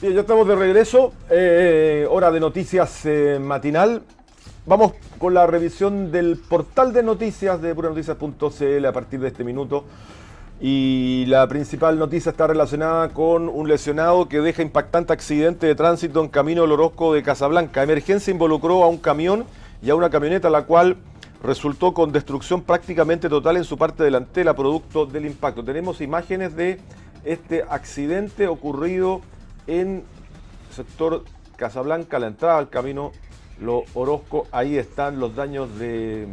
Bien, ya estamos de regreso, hora de noticias matinal. Vamos con la revisión del portal de noticias de puranoticias.cl a partir de este minuto. Y la principal noticia está relacionada con un lesionado que deja impactante accidente de tránsito en camino al Orozco de Casablanca. Emergencia involucró a un camión y a una camioneta, la cual resultó con destrucción prácticamente total en su parte delantera, producto del impacto. Tenemos imágenes de este accidente ocurrido en el sector Casablanca, la entrada al camino Lo Orozco. Ahí están los daños de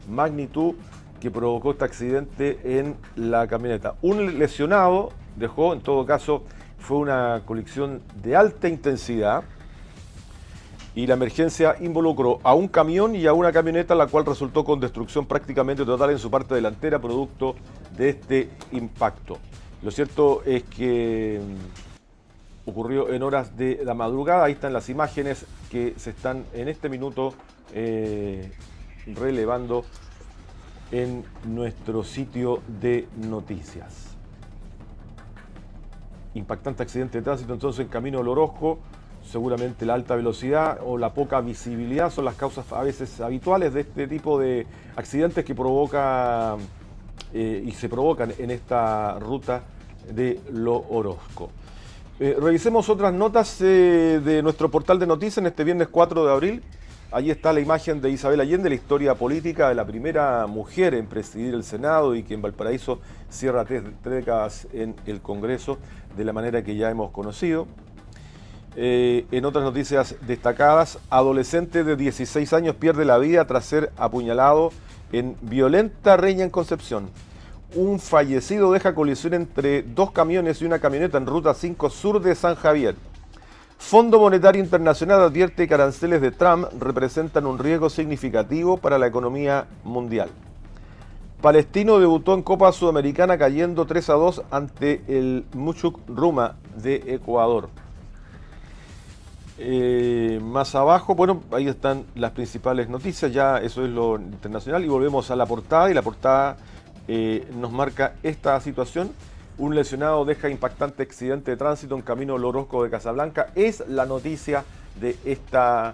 magnitud que provocó este accidente en la camioneta. Un lesionado dejó, en todo caso, fue una colisión de alta intensidad y la emergencia involucró a un camión y a una camioneta, la cual resultó con destrucción prácticamente total en su parte delantera, producto de este impacto. Lo cierto es que ocurrió en horas de la madrugada. Ahí están las imágenes que se están en este minuto relevando en nuestro sitio de noticias. Impactante accidente de tránsito entonces en camino al Orozco. Seguramente la alta velocidad o la poca visibilidad son las causas a veces habituales de este tipo de accidentes que provoca y se provocan en esta ruta de Lo Orozco. Revisemos otras notas de nuestro portal de noticias en este viernes 4 de abril. Allí está la imagen de Isabel Allende, la historia política de la primera mujer en presidir el Senado y que en Valparaíso cierra tres décadas en el Congreso de la manera que ya hemos conocido. En otras noticias destacadas, adolescente de 16 años pierde la vida tras ser apuñalado en violenta riña en Concepción. Un fallecido deja colisión entre dos camiones y una camioneta en Ruta 5 Sur de San Javier. Fondo Monetario Internacional advierte que aranceles de Trump representan un riesgo significativo para la economía mundial. Palestino debutó en Copa Sudamericana cayendo 3-2 ante el Mushuk Ruma de Ecuador. Más abajo, bueno, ahí están las principales noticias, ya eso es lo internacional y volvemos a la portada y la portada nos marca esta situación. Un lesionado deja impactante accidente de tránsito en camino al Orozco de Casablanca. Es la noticia de esta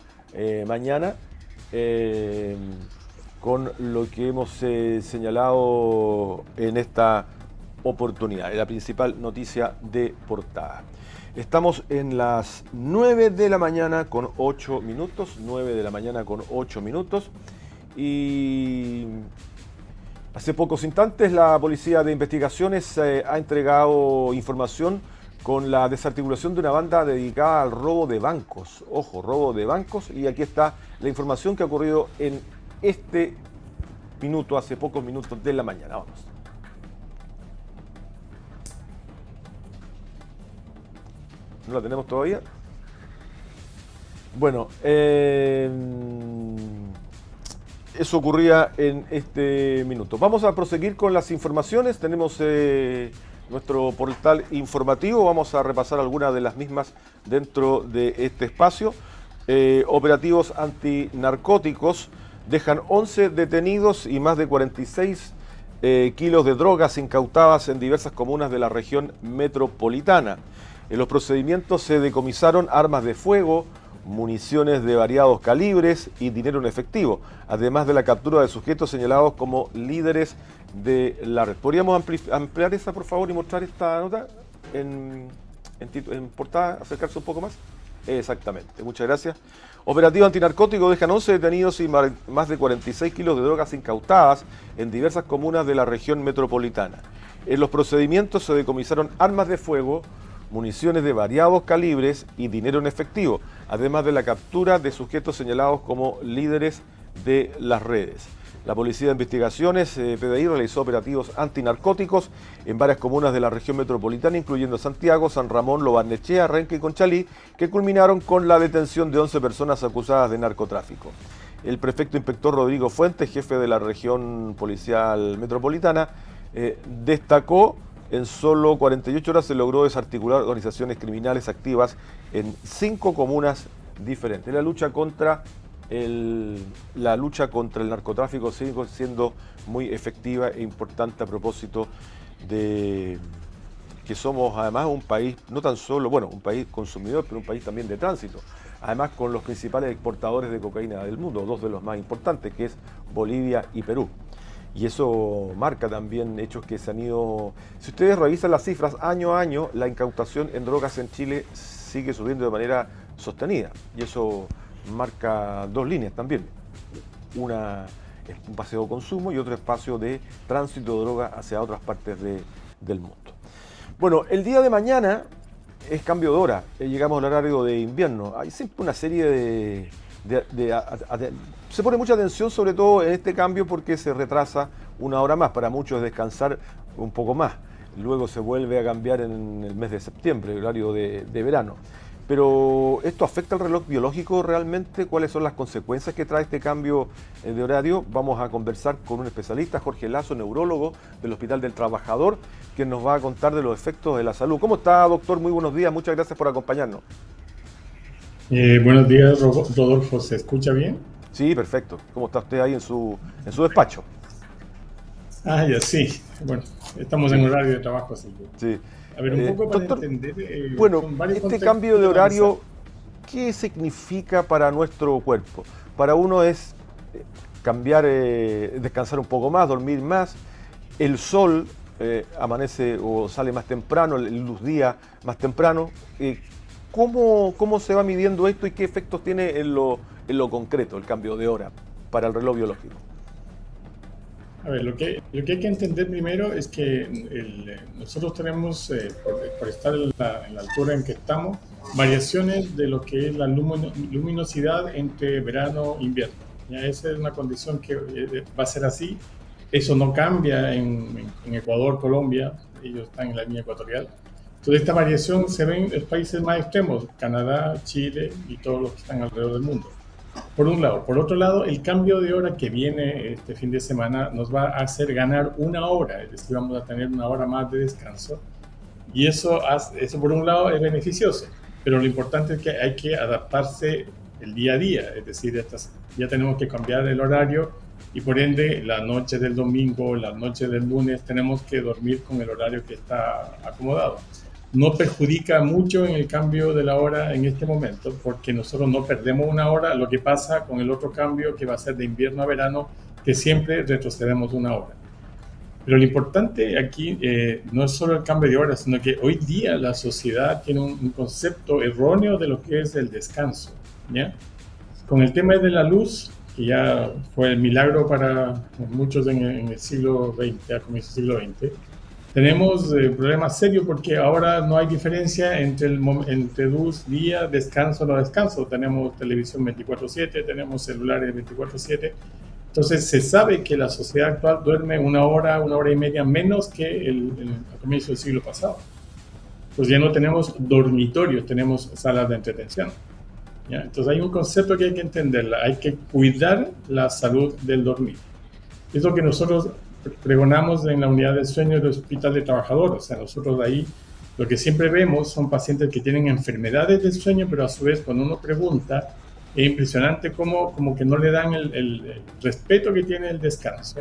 mañana con lo que hemos señalado en esta oportunidad. Es la principal noticia de portada. Estamos en las 9 de la mañana con 8 minutos. 9 de la mañana con 8 minutos. Y hace pocos instantes la Policía de Investigaciones ha entregado información con la desarticulación de una banda dedicada al robo de bancos. Ojo, robo de bancos. Y aquí está la información que ha ocurrido en este minuto, hace pocos minutos de la mañana. Vamos. ¿No la tenemos todavía? Bueno, eso ocurría en este minuto. Vamos a proseguir con las informaciones. Tenemos nuestro portal informativo. Vamos a repasar algunas de las mismas dentro de este espacio. Operativos antinarcóticos dejan 11 detenidos y más de 46 kilos de drogas incautadas en diversas comunas de la región metropolitana. En los procedimientos se decomisaron armas de fuego, municiones de variados calibres y dinero en efectivo, además de la captura de sujetos señalados como líderes de la red. ¿Podríamos ampliar esa, por favor, y mostrar esta nota en portada, acercarse un poco más? Exactamente, muchas gracias. Operativo antinarcótico dejan 11 detenidos y más de 46 kilos de drogas incautadas en diversas comunas de la región metropolitana. En los procedimientos se decomisaron armas de fuego, municiones de variados calibres y dinero en efectivo, además de la captura de sujetos señalados como líderes de las redes. La Policía de Investigaciones, PDI, realizó operativos antinarcóticos en varias comunas de la región metropolitana, incluyendo Santiago, San Ramón, Lo Barnechea, Renque y Conchalí, que culminaron con la detención de 11 personas acusadas de narcotráfico. El prefecto inspector Rodrigo Fuentes, jefe de la región policial metropolitana, destacó: en solo 48 horas se logró desarticular organizaciones criminales activas en 5 comunas diferentes. La lucha contra el narcotráfico sigue siendo muy efectiva e importante a propósito de que somos además un país, no tan solo, bueno, un país consumidor, pero un país también de tránsito. Además con los principales exportadores de cocaína del mundo, dos de los más importantes, que es Bolivia y Perú. Y eso marca también hechos que se han ido... Si ustedes revisan las cifras, año a año, la incautación en drogas en Chile sigue subiendo de manera sostenida. Y eso marca dos líneas también. Una es un paseo de consumo y otro espacio de tránsito de droga hacia otras partes del mundo. Bueno, el día de mañana es cambio de hora, llegamos al horario de invierno. Hay siempre una serie se pone mucha atención sobre todo en este cambio porque se retrasa una hora más. Para muchos es descansar un poco más. Luego se vuelve a cambiar en el mes de septiembre, el horario de verano. Pero ¿esto afecta al reloj biológico realmente? ¿Cuáles son las consecuencias que trae este cambio de horario? Vamos a conversar con un especialista, Jorge Lazo, neurólogo del Hospital del Trabajador, quien nos va a contar de los efectos de la salud. ¿Cómo está, doctor? Muy buenos días, muchas gracias por acompañarnos. Buenos días, Rodolfo. ¿Se escucha bien? Sí, perfecto. ¿Cómo está usted ahí en su despacho? Ya sí. Bueno, estamos en horario de trabajo, así que... Sí. A ver, un poco para doctor, entender... bueno, este cambio de horario, ¿qué significa para nuestro cuerpo? Para uno es cambiar, descansar un poco más, dormir más. El sol amanece o sale más temprano, el luz día más temprano. ¿Cómo se va midiendo esto y qué efectos tiene en lo concreto el cambio de hora para el reloj biológico? A ver, lo que hay que entender primero es que nosotros tenemos, por estar en la altura en que estamos, variaciones de lo que es la luminosidad entre verano e invierno. ¿Ya? Esa es una condición que va a ser así. Eso no cambia en Ecuador, Colombia, ellos están en la línea ecuatorial. Entonces esta variación se ve en los países más extremos, Canadá, Chile y todos los que están alrededor del mundo. Por un lado. Por otro lado, el cambio de hora que viene este fin de semana nos va a hacer ganar una hora, es decir, vamos a tener una hora más de descanso. Y eso por un lado es beneficioso, pero lo importante es que hay que adaptarse el día a día, es decir, ya tenemos que cambiar el horario y por ende la noche del domingo, la noche del lunes tenemos que dormir con el horario que está acomodado. No perjudica mucho en el cambio de la hora en este momento, porque nosotros no perdemos una hora, lo que pasa con el otro cambio que va a ser de invierno a verano, que siempre retrocedemos una hora. Pero lo importante aquí no es solo el cambio de hora, sino que hoy día la sociedad tiene un concepto erróneo de lo que es el descanso, ¿ya? Con el tema de la luz, que ya fue el milagro para muchos en el siglo XX, a comienzos del siglo XX, tenemos problemas serios porque ahora no hay diferencia entre luz, día, descanso, no descanso. Tenemos televisión 24/7, tenemos celulares 24/7. Entonces se sabe que la sociedad actual duerme una hora y media menos que a comienzos del siglo pasado. Pues ya no tenemos dormitorios, tenemos salas de entretención. ¿Ya? Entonces hay un concepto que hay que entenderla, hay que cuidar la salud del dormir. Es lo que nosotros pregonamos en la unidad de sueño del Hospital de Trabajador. O sea, nosotros ahí lo que siempre vemos son pacientes que tienen enfermedades del sueño, pero a su vez cuando uno pregunta, es impresionante como que no le dan el respeto que tiene el descanso.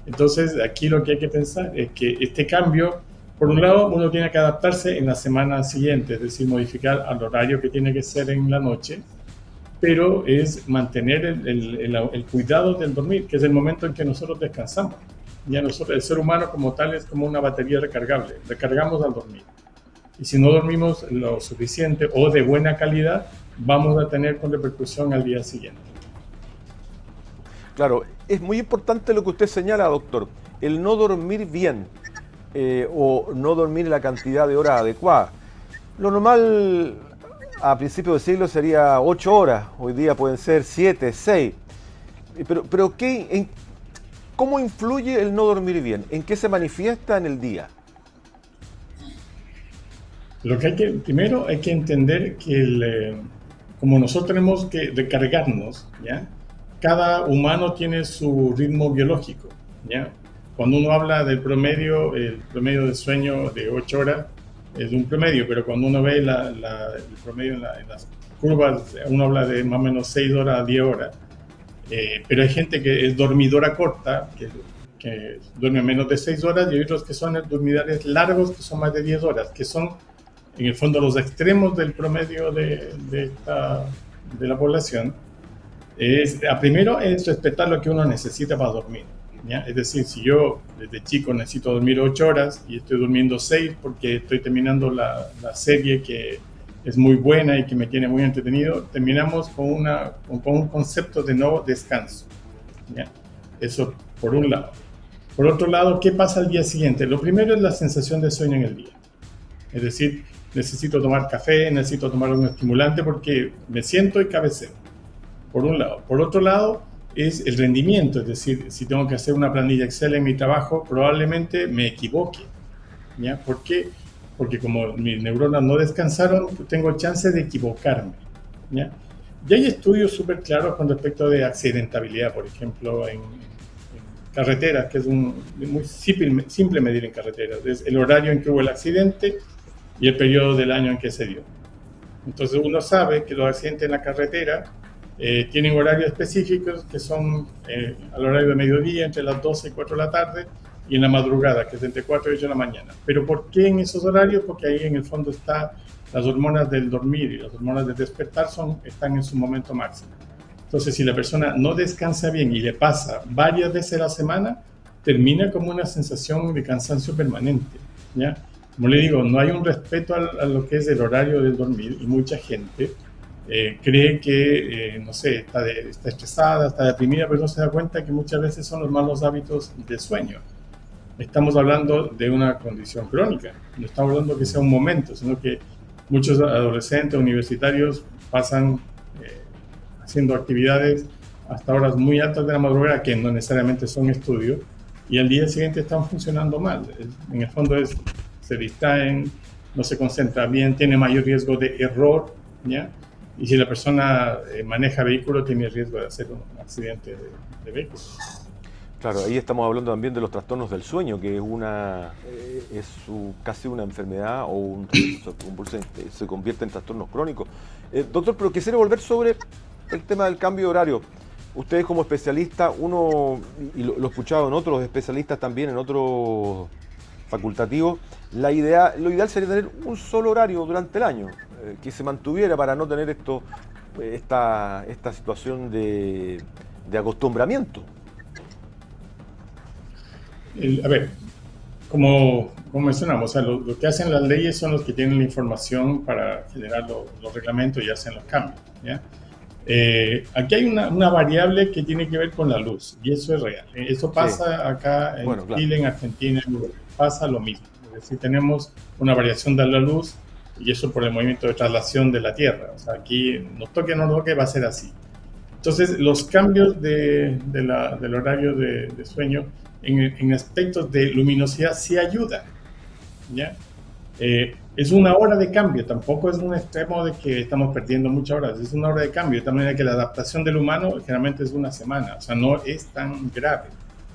Entonces, aquí lo que hay que pensar es que este cambio, por un lado, uno tiene que adaptarse en la semana siguiente, es decir, modificar al horario que tiene que ser en la noche, pero es mantener el cuidado del dormir, que es el momento en que nosotros descansamos. Ya nosotros, el ser humano como tal es como una batería recargable, recargamos al dormir. Y si no dormimos lo suficiente o de buena calidad, vamos a tener con repercusión al día siguiente. Claro, es muy importante lo que usted señala, doctor, el no dormir bien o no dormir la cantidad de horas adecuada. Lo normal a principios del siglo sería 8 horas, hoy día pueden ser 7, 6. Pero ¿cómo influye el no dormir bien? ¿En qué se manifiesta en el día? Primero hay que entender que como nosotros tenemos que recargarnos, ¿ya? Cada humano tiene su ritmo biológico, ¿ya? Cuando uno habla del promedio, el promedio de sueño de 8 horas es un promedio, pero cuando uno ve el promedio en las curvas, uno habla de más o menos 6 horas a 10 horas. Pero hay gente que es dormidora corta, que que duermen menos de 6 horas, y hay otros que son dormidarios largos, que son más de 10 horas, que son en el fondo los extremos del promedio de la población. Primero es respetar lo que uno necesita para dormir, ¿ya? Es decir, si yo desde chico necesito dormir 8 horas y estoy durmiendo 6 porque estoy terminando la serie que es muy buena y que me tiene muy entretenido, terminamos con un concepto de no descanso, ¿ya? Eso por un lado. Por otro lado, ¿qué pasa al día siguiente? Lo primero es la sensación de sueño en el día. Es decir, necesito tomar café, necesito tomar un estimulante porque me siento y cabeceo, por un lado. Por otro lado, es el rendimiento. Es decir, si tengo que hacer una planilla Excel en mi trabajo, probablemente me equivoque, ¿ya? ¿Por qué? Porque como mis neuronas no descansaron, tengo chance de equivocarme, ¿ya? Y hay estudios súper claros con respecto de accidentabilidad, por ejemplo, en carreteras, que es muy simple medir en carreteras. Es el horario en que hubo el accidente y el periodo del año en que se dio. Entonces uno sabe que los accidentes en la carretera tienen horarios específicos que son al horario de mediodía, entre las 12 y 4 de la tarde, y en la madrugada, que es entre 4 y 8 de la mañana. ¿Pero por qué en esos horarios? Porque ahí en el fondo están las hormonas del dormir y las hormonas del despertar están en su momento máximo. Entonces, si la persona no descansa bien y le pasa varias veces a la semana, termina como una sensación de cansancio permanente, ¿ya? Como le digo, no hay un respeto a lo que es el horario del dormir, y mucha gente cree que, no sé, está estresada, está deprimida, pero no se da cuenta que muchas veces son los malos hábitos de sueño. Estamos hablando de una condición crónica, no estamos hablando que sea un momento, sino que muchos adolescentes, universitarios pasan haciendo actividades hasta horas muy altas de la madrugada, que no necesariamente son estudios, y al día siguiente están funcionando mal. En el fondo se distraen, no se concentra bien, tiene mayor riesgo de error, ¿ya? Y si la persona maneja vehículo, tiene riesgo de hacer un accidente de vehículo. Claro, ahí estamos hablando también de los trastornos del sueño, que es casi una enfermedad o se convierte en trastornos crónicos. Doctor, pero quisiera volver sobre el tema del cambio de horario. Ustedes como especialistas, y lo he escuchado en otros especialistas también, en otros facultativos, lo ideal sería tener un solo horario durante el año, que se mantuviera para no tener esta situación de acostumbramiento. A ver, como mencionamos, o sea, lo que hacen las leyes son los que tienen la información para generar los reglamentos y hacen los cambios, ¿ya? Aquí hay una variable que tiene que ver con la luz, y eso es real. Eso pasa acá en Chile, en Argentina, en Uruguay, pasa lo mismo. Es decir, tenemos una variación de la luz, y eso por el movimiento de traslación de la Tierra. O sea, aquí nos toque o no nos toque, va a ser así. Entonces, los cambios del horario de sueño en aspectos de luminosidad sí ayudan, ¿ya? Es una hora de cambio, tampoco es un extremo de que estamos perdiendo muchas horas, es una hora de cambio, de tal manera que la adaptación del humano generalmente es una semana, o sea, no es tan grave,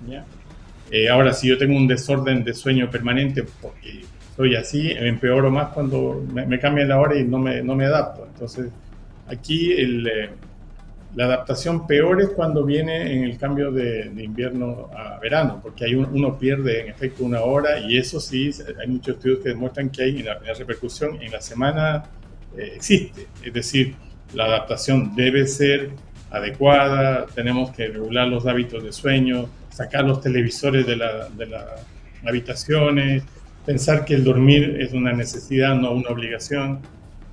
¿ya? Ahora, si yo tengo un desorden de sueño permanente porque soy así, me empeoro más cuando me cambian la hora y no me adapto. Entonces, aquí la adaptación peor es cuando viene en el cambio de invierno a verano, porque ahí uno pierde en efecto una hora, y eso sí, hay muchos estudios que demuestran que hay la repercusión en la semana existe. Es decir, la adaptación debe ser adecuada, tenemos que regular los hábitos de sueño, sacar los televisores de las habitaciones, pensar que el dormir es una necesidad, no una obligación,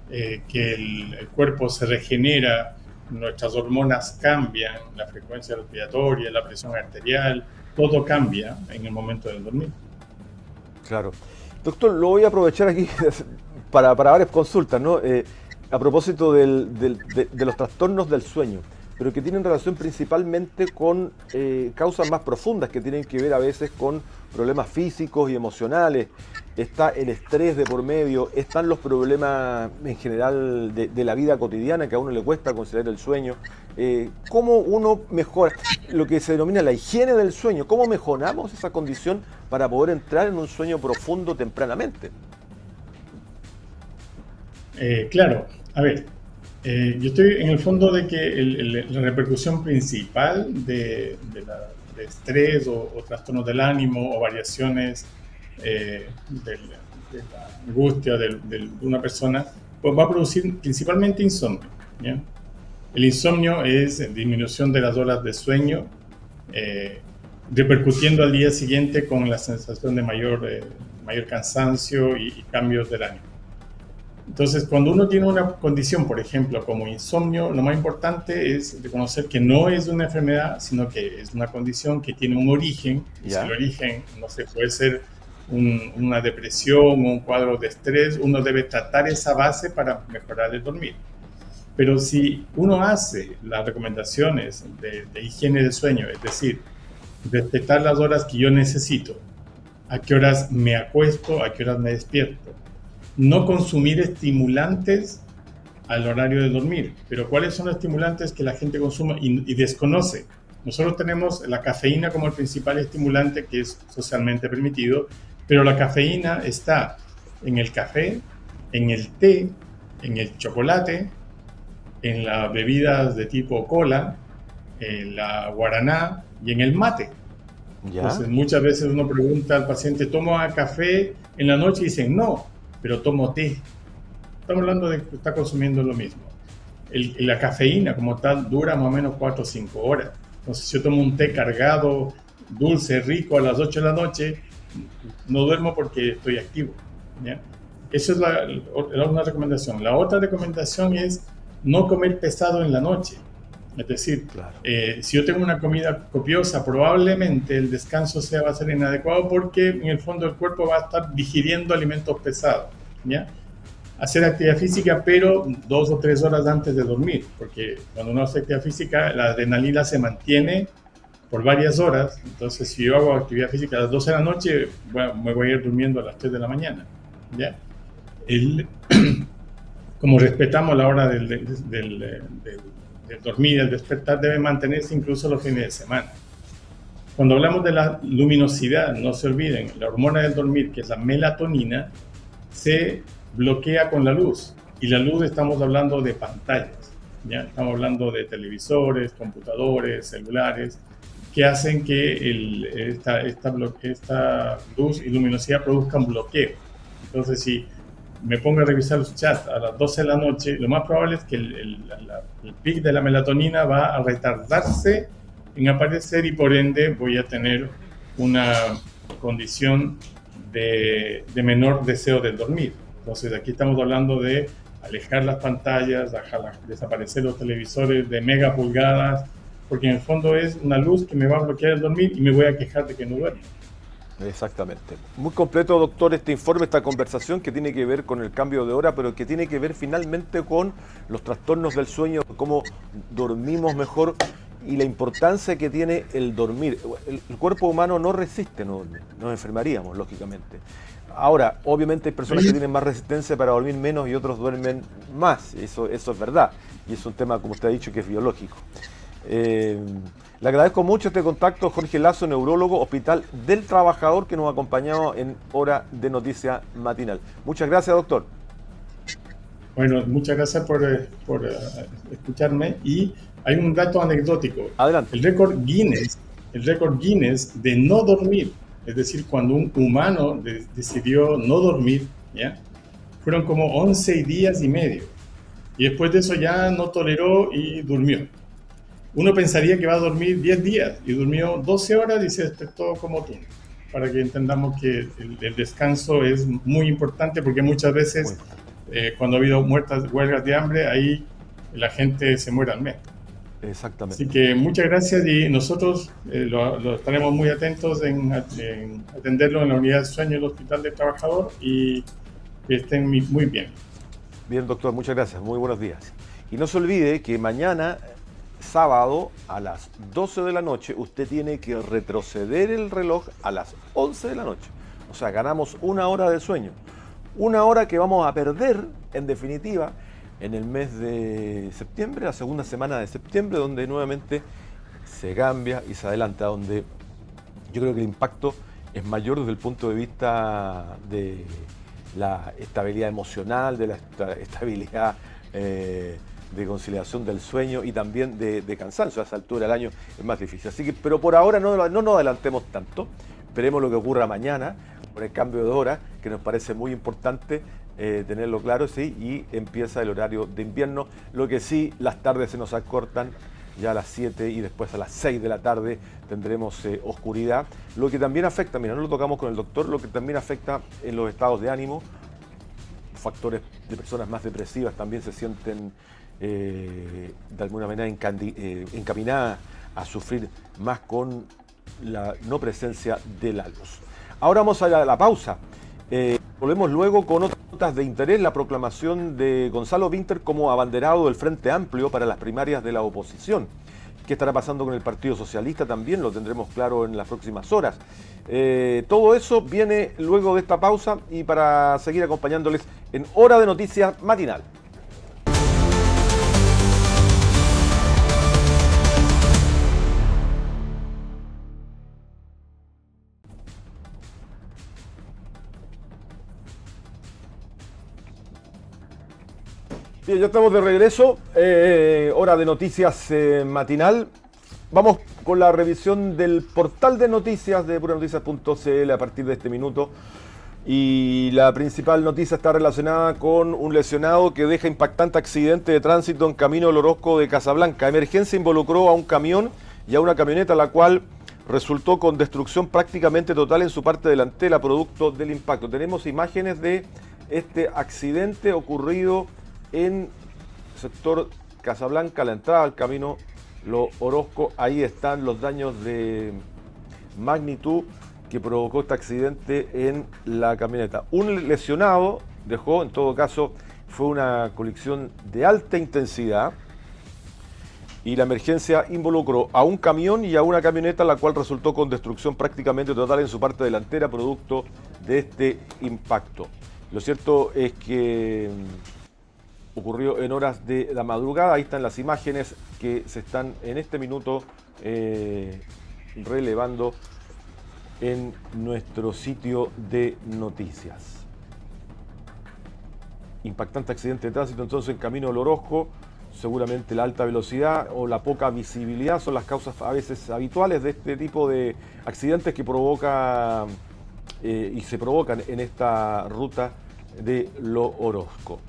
que el cuerpo se regenera, nuestras hormonas cambian, la frecuencia respiratoria, la presión arterial, todo cambia en el momento del dormir. Claro. Doctor, lo voy a aprovechar aquí para varias consultas, ¿no? A propósito de los trastornos del sueño, pero que tienen relación principalmente con causas más profundas, que tienen que ver a veces con problemas físicos y emocionales. Está el estrés de por medio, están los problemas en general de la vida cotidiana, que a uno le cuesta conciliar el sueño. ¿Cómo uno mejora lo que se denomina la higiene del sueño? ¿Cómo mejoramos esa condición para poder entrar en un sueño profundo tempranamente? Claro, a ver, yo estoy en el fondo de que la repercusión principal de de estrés o trastornos del ánimo o variaciones de la angustia de una persona, pues va a producir principalmente insomnio, ¿ya? El insomnio es disminución de las horas de sueño, repercutiendo al día siguiente con la sensación de mayor cansancio y cambios del ánimo. Entonces, cuando uno tiene una condición, por ejemplo, como insomnio, lo más importante es reconocer que no es una enfermedad, sino que es una condición que tiene un origen. Y si el origen, no sé, puede ser una depresión o un cuadro de estrés, uno debe tratar esa base para mejorar el dormir. Pero si uno hace las recomendaciones de higiene del sueño, es decir, respetar las horas que yo necesito, a qué horas me acuesto, a qué horas me despierto, no consumir estimulantes al horario de dormir. Pero ¿cuáles son los estimulantes que la gente consume y desconoce? Nosotros tenemos la cafeína como el principal estimulante que es socialmente permitido, pero la cafeína está en el café, en el té, en el chocolate, en las bebidas de tipo cola, en la guaraná y en el mate. ¿Ya? Entonces muchas veces uno pregunta al paciente, ¿toma café en la noche? Y dicen, no, pero tomo té. Estamos hablando de que está consumiendo lo mismo. La cafeína como tal dura más o menos 4 o 5 horas. Entonces si yo tomo un té cargado, dulce, rico a las 8 de la noche, no duermo porque estoy activo, ¿ya? Esa es una recomendación. La otra recomendación es no comer pesado en la noche. Es decir, claro, si yo tengo una comida copiosa, probablemente el descanso va a ser inadecuado porque en el fondo el cuerpo va a estar digiriendo alimentos pesados, ¿ya? Hacer actividad física, pero 2 o 3 horas antes de dormir, porque cuando uno hace actividad física, la adrenalina se mantiene por varias horas. Entonces, si yo hago actividad física a las 12 de la noche, bueno, me voy a ir durmiendo a las 3 de la mañana, ¿ya? Como respetamos la hora del dormir, el despertar debe mantenerse incluso los fines de semana. Cuando hablamos de la luminosidad, no se olviden, la hormona del dormir, que es la melatonina, se bloquea con la luz. Y la luz estamos hablando de pantallas, ¿ya? Estamos hablando de televisores, computadores, celulares, que hacen que esta luz y luminosidad produzcan bloqueo. Entonces, si me pongo a revisar los chats a las 12 de la noche, lo más probable es que el pic de la melatonina va a retardarse en aparecer y por ende voy a tener una condición de menor deseo de dormir. Entonces aquí estamos hablando de alejar las pantallas, desaparecer los televisores de mega pulgadas, porque en el fondo es una luz que me va a bloquear el dormir y me voy a quejar de que no duermo. Exactamente. Muy completo, doctor, este informe, esta conversación que tiene que ver con el cambio de hora, pero que tiene que ver finalmente con los trastornos del sueño, cómo dormimos mejor y la importancia que tiene el dormir. El cuerpo humano no resiste no dormir, nos enfermaríamos, lógicamente. Ahora, obviamente hay personas que tienen más resistencia para dormir menos y otros duermen más, eso es verdad, y es un tema, como usted ha dicho, que es biológico. Le agradezco mucho este contacto, Jorge Lazo, neurólogo, Hospital del Trabajador, que nos ha acompañado en Hora de Noticia Matinal. Muchas gracias, doctor. Bueno, muchas gracias por escucharme. Y hay un dato anecdótico. Adelante. El récord Guinness de no dormir, es decir, cuando un humano decidió no dormir, ¿ya? Fueron como 11 días y medio. Y después de eso ya no toleró y durmió. Uno pensaría que va a dormir 10 días y durmió 12 horas y se despertó como tú, para que entendamos que el descanso es muy importante, porque muchas veces cuando ha habido huelgas de hambre, ahí la gente se muere al mes. Exactamente. Así que muchas gracias y nosotros lo estaremos muy atentos en atenderlo en la unidad de sueño del Hospital del Trabajador y que estén muy bien. Bien, doctor, muchas gracias. Muy buenos días. Y no se olvide que mañana, sábado, a las 12 de la noche, usted tiene que retroceder el reloj a las 11 de la noche. O sea, ganamos 1 hora de sueño. 1 hora que vamos a perder, en definitiva, en el mes de septiembre, la segunda semana de septiembre, donde nuevamente se cambia y se adelanta, donde yo creo que el impacto es mayor desde el punto de vista de la estabilidad emocional, de la estabilidad de conciliación del sueño y también de cansancio. A esa altura del año es más difícil. Así que, pero por ahora no nos adelantemos tanto. Esperemos lo que ocurra mañana con el cambio de hora, que nos parece muy importante tenerlo claro, sí, y empieza el horario de invierno. Lo que sí, las tardes se nos acortan ya a las 7 y después a las 6 de la tarde tendremos oscuridad. Lo que también afecta, mira, no lo tocamos con el doctor, lo que también afecta en los estados de ánimo. Factores de personas más depresivas también se sienten de alguna manera encaminadas a sufrir más con la no presencia de la luz. Ahora vamos a la pausa. Volvemos luego con otras notas de interés. La proclamación de Gonzalo Vinter como abanderado del Frente Amplio para las primarias de la oposición. ¿Qué estará pasando con el Partido Socialista? También lo tendremos claro en las próximas horas. Todo eso viene luego de esta pausa y para seguir acompañándoles en Hora de Noticias Matinal. Bien, ya estamos de regreso, Hora de Noticias Matinal. Vamos con la revisión del portal de noticias de puranoticias.cl a partir de este minuto. Y la principal noticia está relacionada con un lesionado que deja impactante accidente de tránsito en camino al Orozco de Casablanca. Emergencia involucró a un camión y a una camioneta, la cual resultó con destrucción prácticamente total en su parte delantera, producto del impacto. Tenemos imágenes de este accidente ocurrido en el sector Casablanca, la entrada al camino Lo Orozco. Ahí están los daños de magnitud que provocó este accidente en la camioneta. Un lesionado dejó, en todo caso, fue una colisión de alta intensidad y la emergencia involucró a un camión y a una camioneta, la cual resultó con destrucción prácticamente total en su parte delantera, producto de este impacto. Lo cierto es que ocurrió en horas de la madrugada. Ahí están las imágenes que se están en este minuto relevando en nuestro sitio de noticias. Impactante accidente de tránsito entonces en camino al Orozco. Seguramente la alta velocidad o la poca visibilidad son las causas a veces habituales de este tipo de accidentes que provoca y se provocan en esta ruta de Lo Orozco.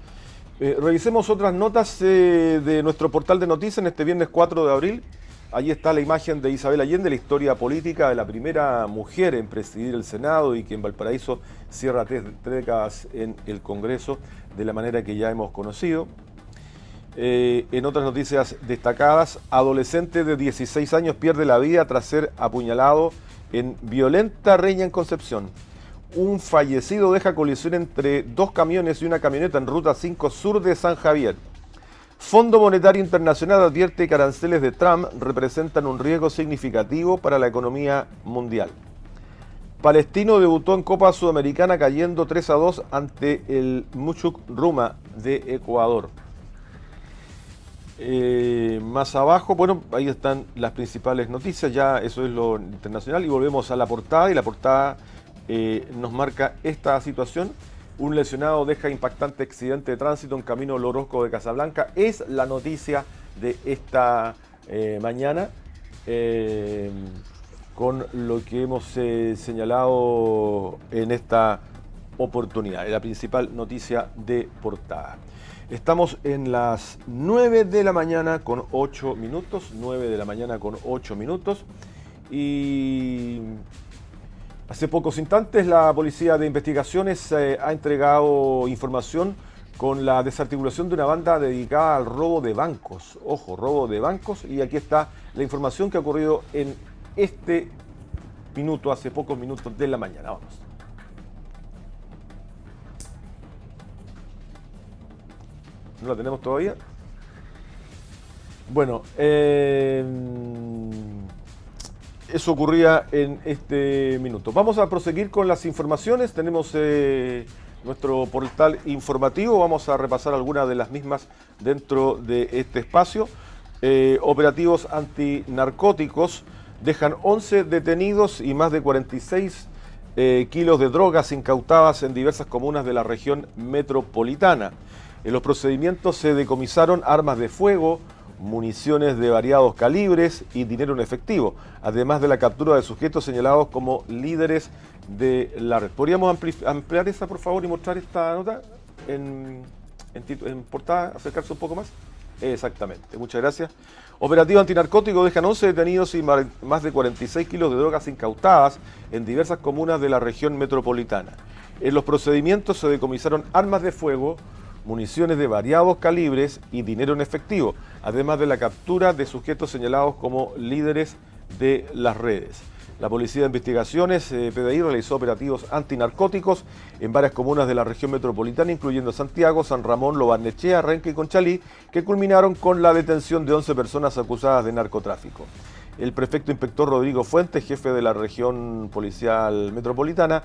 Revisemos otras notas de nuestro portal de noticias en este viernes 4 de abril. Allí está la imagen de Isabel Allende, la historia política de la primera mujer en presidir el Senado y que en Valparaíso cierra tres décadas en el Congreso de la manera que ya hemos conocido. En otras noticias destacadas, adolescente de 16 años pierde la vida tras ser apuñalado en violenta riña en Concepción. Un fallecido deja colisión entre dos camiones y una camioneta en Ruta 5 Sur de San Javier. Fondo Monetario Internacional advierte que aranceles de Trump representan un riesgo significativo para la economía mundial. Palestino debutó en Copa Sudamericana cayendo 3-2 ante el Mushuk Ruma de Ecuador. Más abajo, bueno, ahí están las principales noticias, ya eso es lo internacional y volvemos a la portada y la portada nos marca esta situación. Un lesionado deja impactante accidente de tránsito en camino al Orozco de Casablanca. Es la noticia de esta mañana con lo que hemos señalado en esta oportunidad. Es la principal noticia de portada. Estamos en las 9 de la mañana con 8 minutos. 9 de la mañana con 8 minutos. Y hace pocos instantes la Policía de Investigaciones ha entregado información con la desarticulación de una banda dedicada al robo de bancos. Ojo, robo de bancos. Y aquí está la información que ha ocurrido en este minuto, hace pocos minutos de la mañana. Vamos. ¿No la tenemos todavía? Bueno, eso ocurría en este minuto. Vamos a proseguir con las informaciones. Tenemos nuestro portal informativo. Vamos a repasar algunas de las mismas dentro de este espacio. Operativos antinarcóticos dejan 11 detenidos y más de 46 kilos de drogas incautadas en diversas comunas de la región metropolitana. En los procedimientos se decomisaron armas de fuego, municiones de variados calibres y dinero en efectivo, además de la captura de sujetos señalados como líderes de la red. ¿Podríamos ampliar esa, por favor, y mostrar esta nota en portada, acercarse un poco más? Exactamente, muchas gracias. Operativo antinarcótico dejan 11 detenidos y más de 46 kilos de drogas incautadas en diversas comunas de la región metropolitana. En los procedimientos se decomisaron armas de fuego, municiones de variados calibres y dinero en efectivo, además de la captura de sujetos señalados como líderes de las redes. La Policía de Investigaciones, PDI, realizó operativos antinarcóticos en varias comunas de la región metropolitana, incluyendo Santiago, San Ramón, Lo Barnechea, Renque y Conchalí, que culminaron con la detención de 11 personas acusadas de narcotráfico. El prefecto inspector Rodrigo Fuentes, jefe de la región policial metropolitana,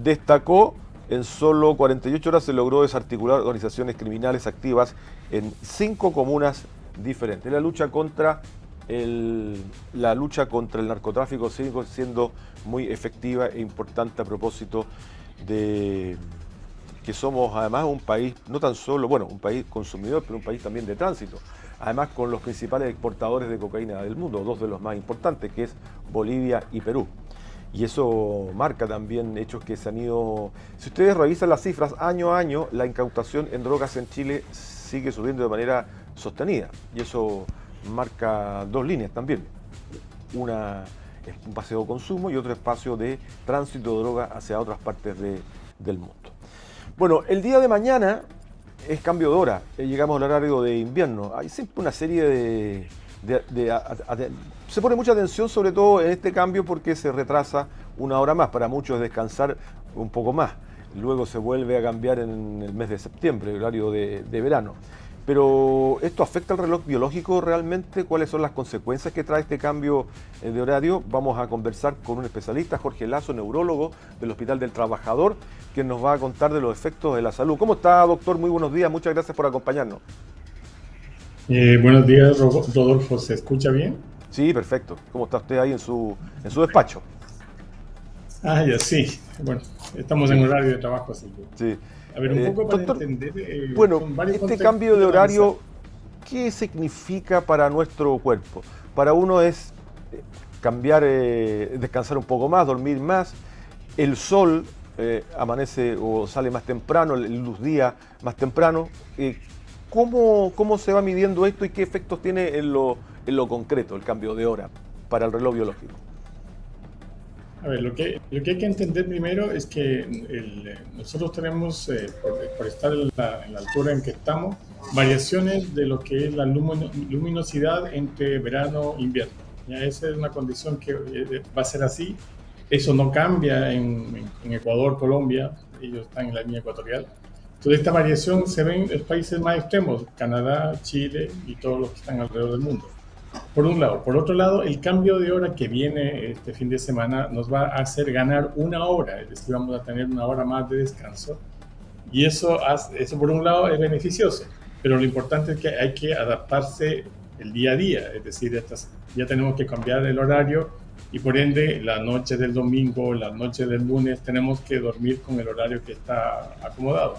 destacó: en solo 48 horas se logró desarticular organizaciones criminales activas en 5 comunas diferentes. La lucha contra el narcotráfico sigue siendo muy efectiva e importante, a propósito de que somos además un país, no tan solo, bueno, un país consumidor, pero un país también de tránsito. Además, con los principales exportadores de cocaína del mundo, 2 de los más importantes, que es Bolivia y Perú. Y eso marca también hechos que se han ido... Si ustedes revisan las cifras, año a año, la incautación en drogas en Chile sigue subiendo de manera sostenida. Y eso marca 2 líneas también. Una es un espacio de consumo y otro espacio de tránsito de droga hacia otras partes del mundo. Bueno, el día de mañana es cambio de hora. Llegamos al horario de invierno. Hay siempre una serie se pone mucha atención, sobre todo en este cambio, porque se retrasa una hora más. Para muchos es descansar un poco más. Luego se vuelve a cambiar en el mes de septiembre, el horario de verano. Pero ¿esto afecta al reloj biológico realmente? ¿Cuáles son las consecuencias que trae este cambio de horario? Vamos a conversar con un especialista, Jorge Lazo, neurólogo del Hospital del Trabajador, que nos va a contar de los efectos de la salud. ¿Cómo está, doctor? Muy buenos días, muchas gracias por acompañarnos. Buenos días, Rodolfo. ¿Se escucha bien? Sí, perfecto. ¿Cómo está usted ahí en su despacho? Ya sí. Bueno, estamos en horario de trabajo, así que... Sí. A ver, un poco para doctor, entender... bueno, este cambio de horario, ¿qué significa para nuestro cuerpo? Para uno es cambiar, descansar un poco más, dormir más. El sol amanece o sale más temprano, el luz día más temprano. ¿Cómo se va midiendo esto y qué efectos tiene en lo concreto el cambio de hora para el reloj biológico? A ver, lo que hay que entender primero es que nosotros tenemos, por estar en la altura en que estamos, variaciones de lo que es la luminosidad entre verano e invierno. ¿Ya? Esa es una condición que va a ser así. Eso no cambia en Ecuador, Colombia, ellos están en la línea ecuatorial. Entonces esta variación se ve en los países más extremos, Canadá, Chile y todos los que están alrededor del mundo. Por un lado. Por otro lado, el cambio de hora que viene este fin de semana nos va a hacer ganar una hora, es decir, vamos a tener una hora más de descanso. Y eso por un lado es beneficioso, pero lo importante es que hay que adaptarse el día a día, es decir, ya tenemos que cambiar el horario y por ende la noche del domingo, la noche del lunes tenemos que dormir con el horario que está acomodado.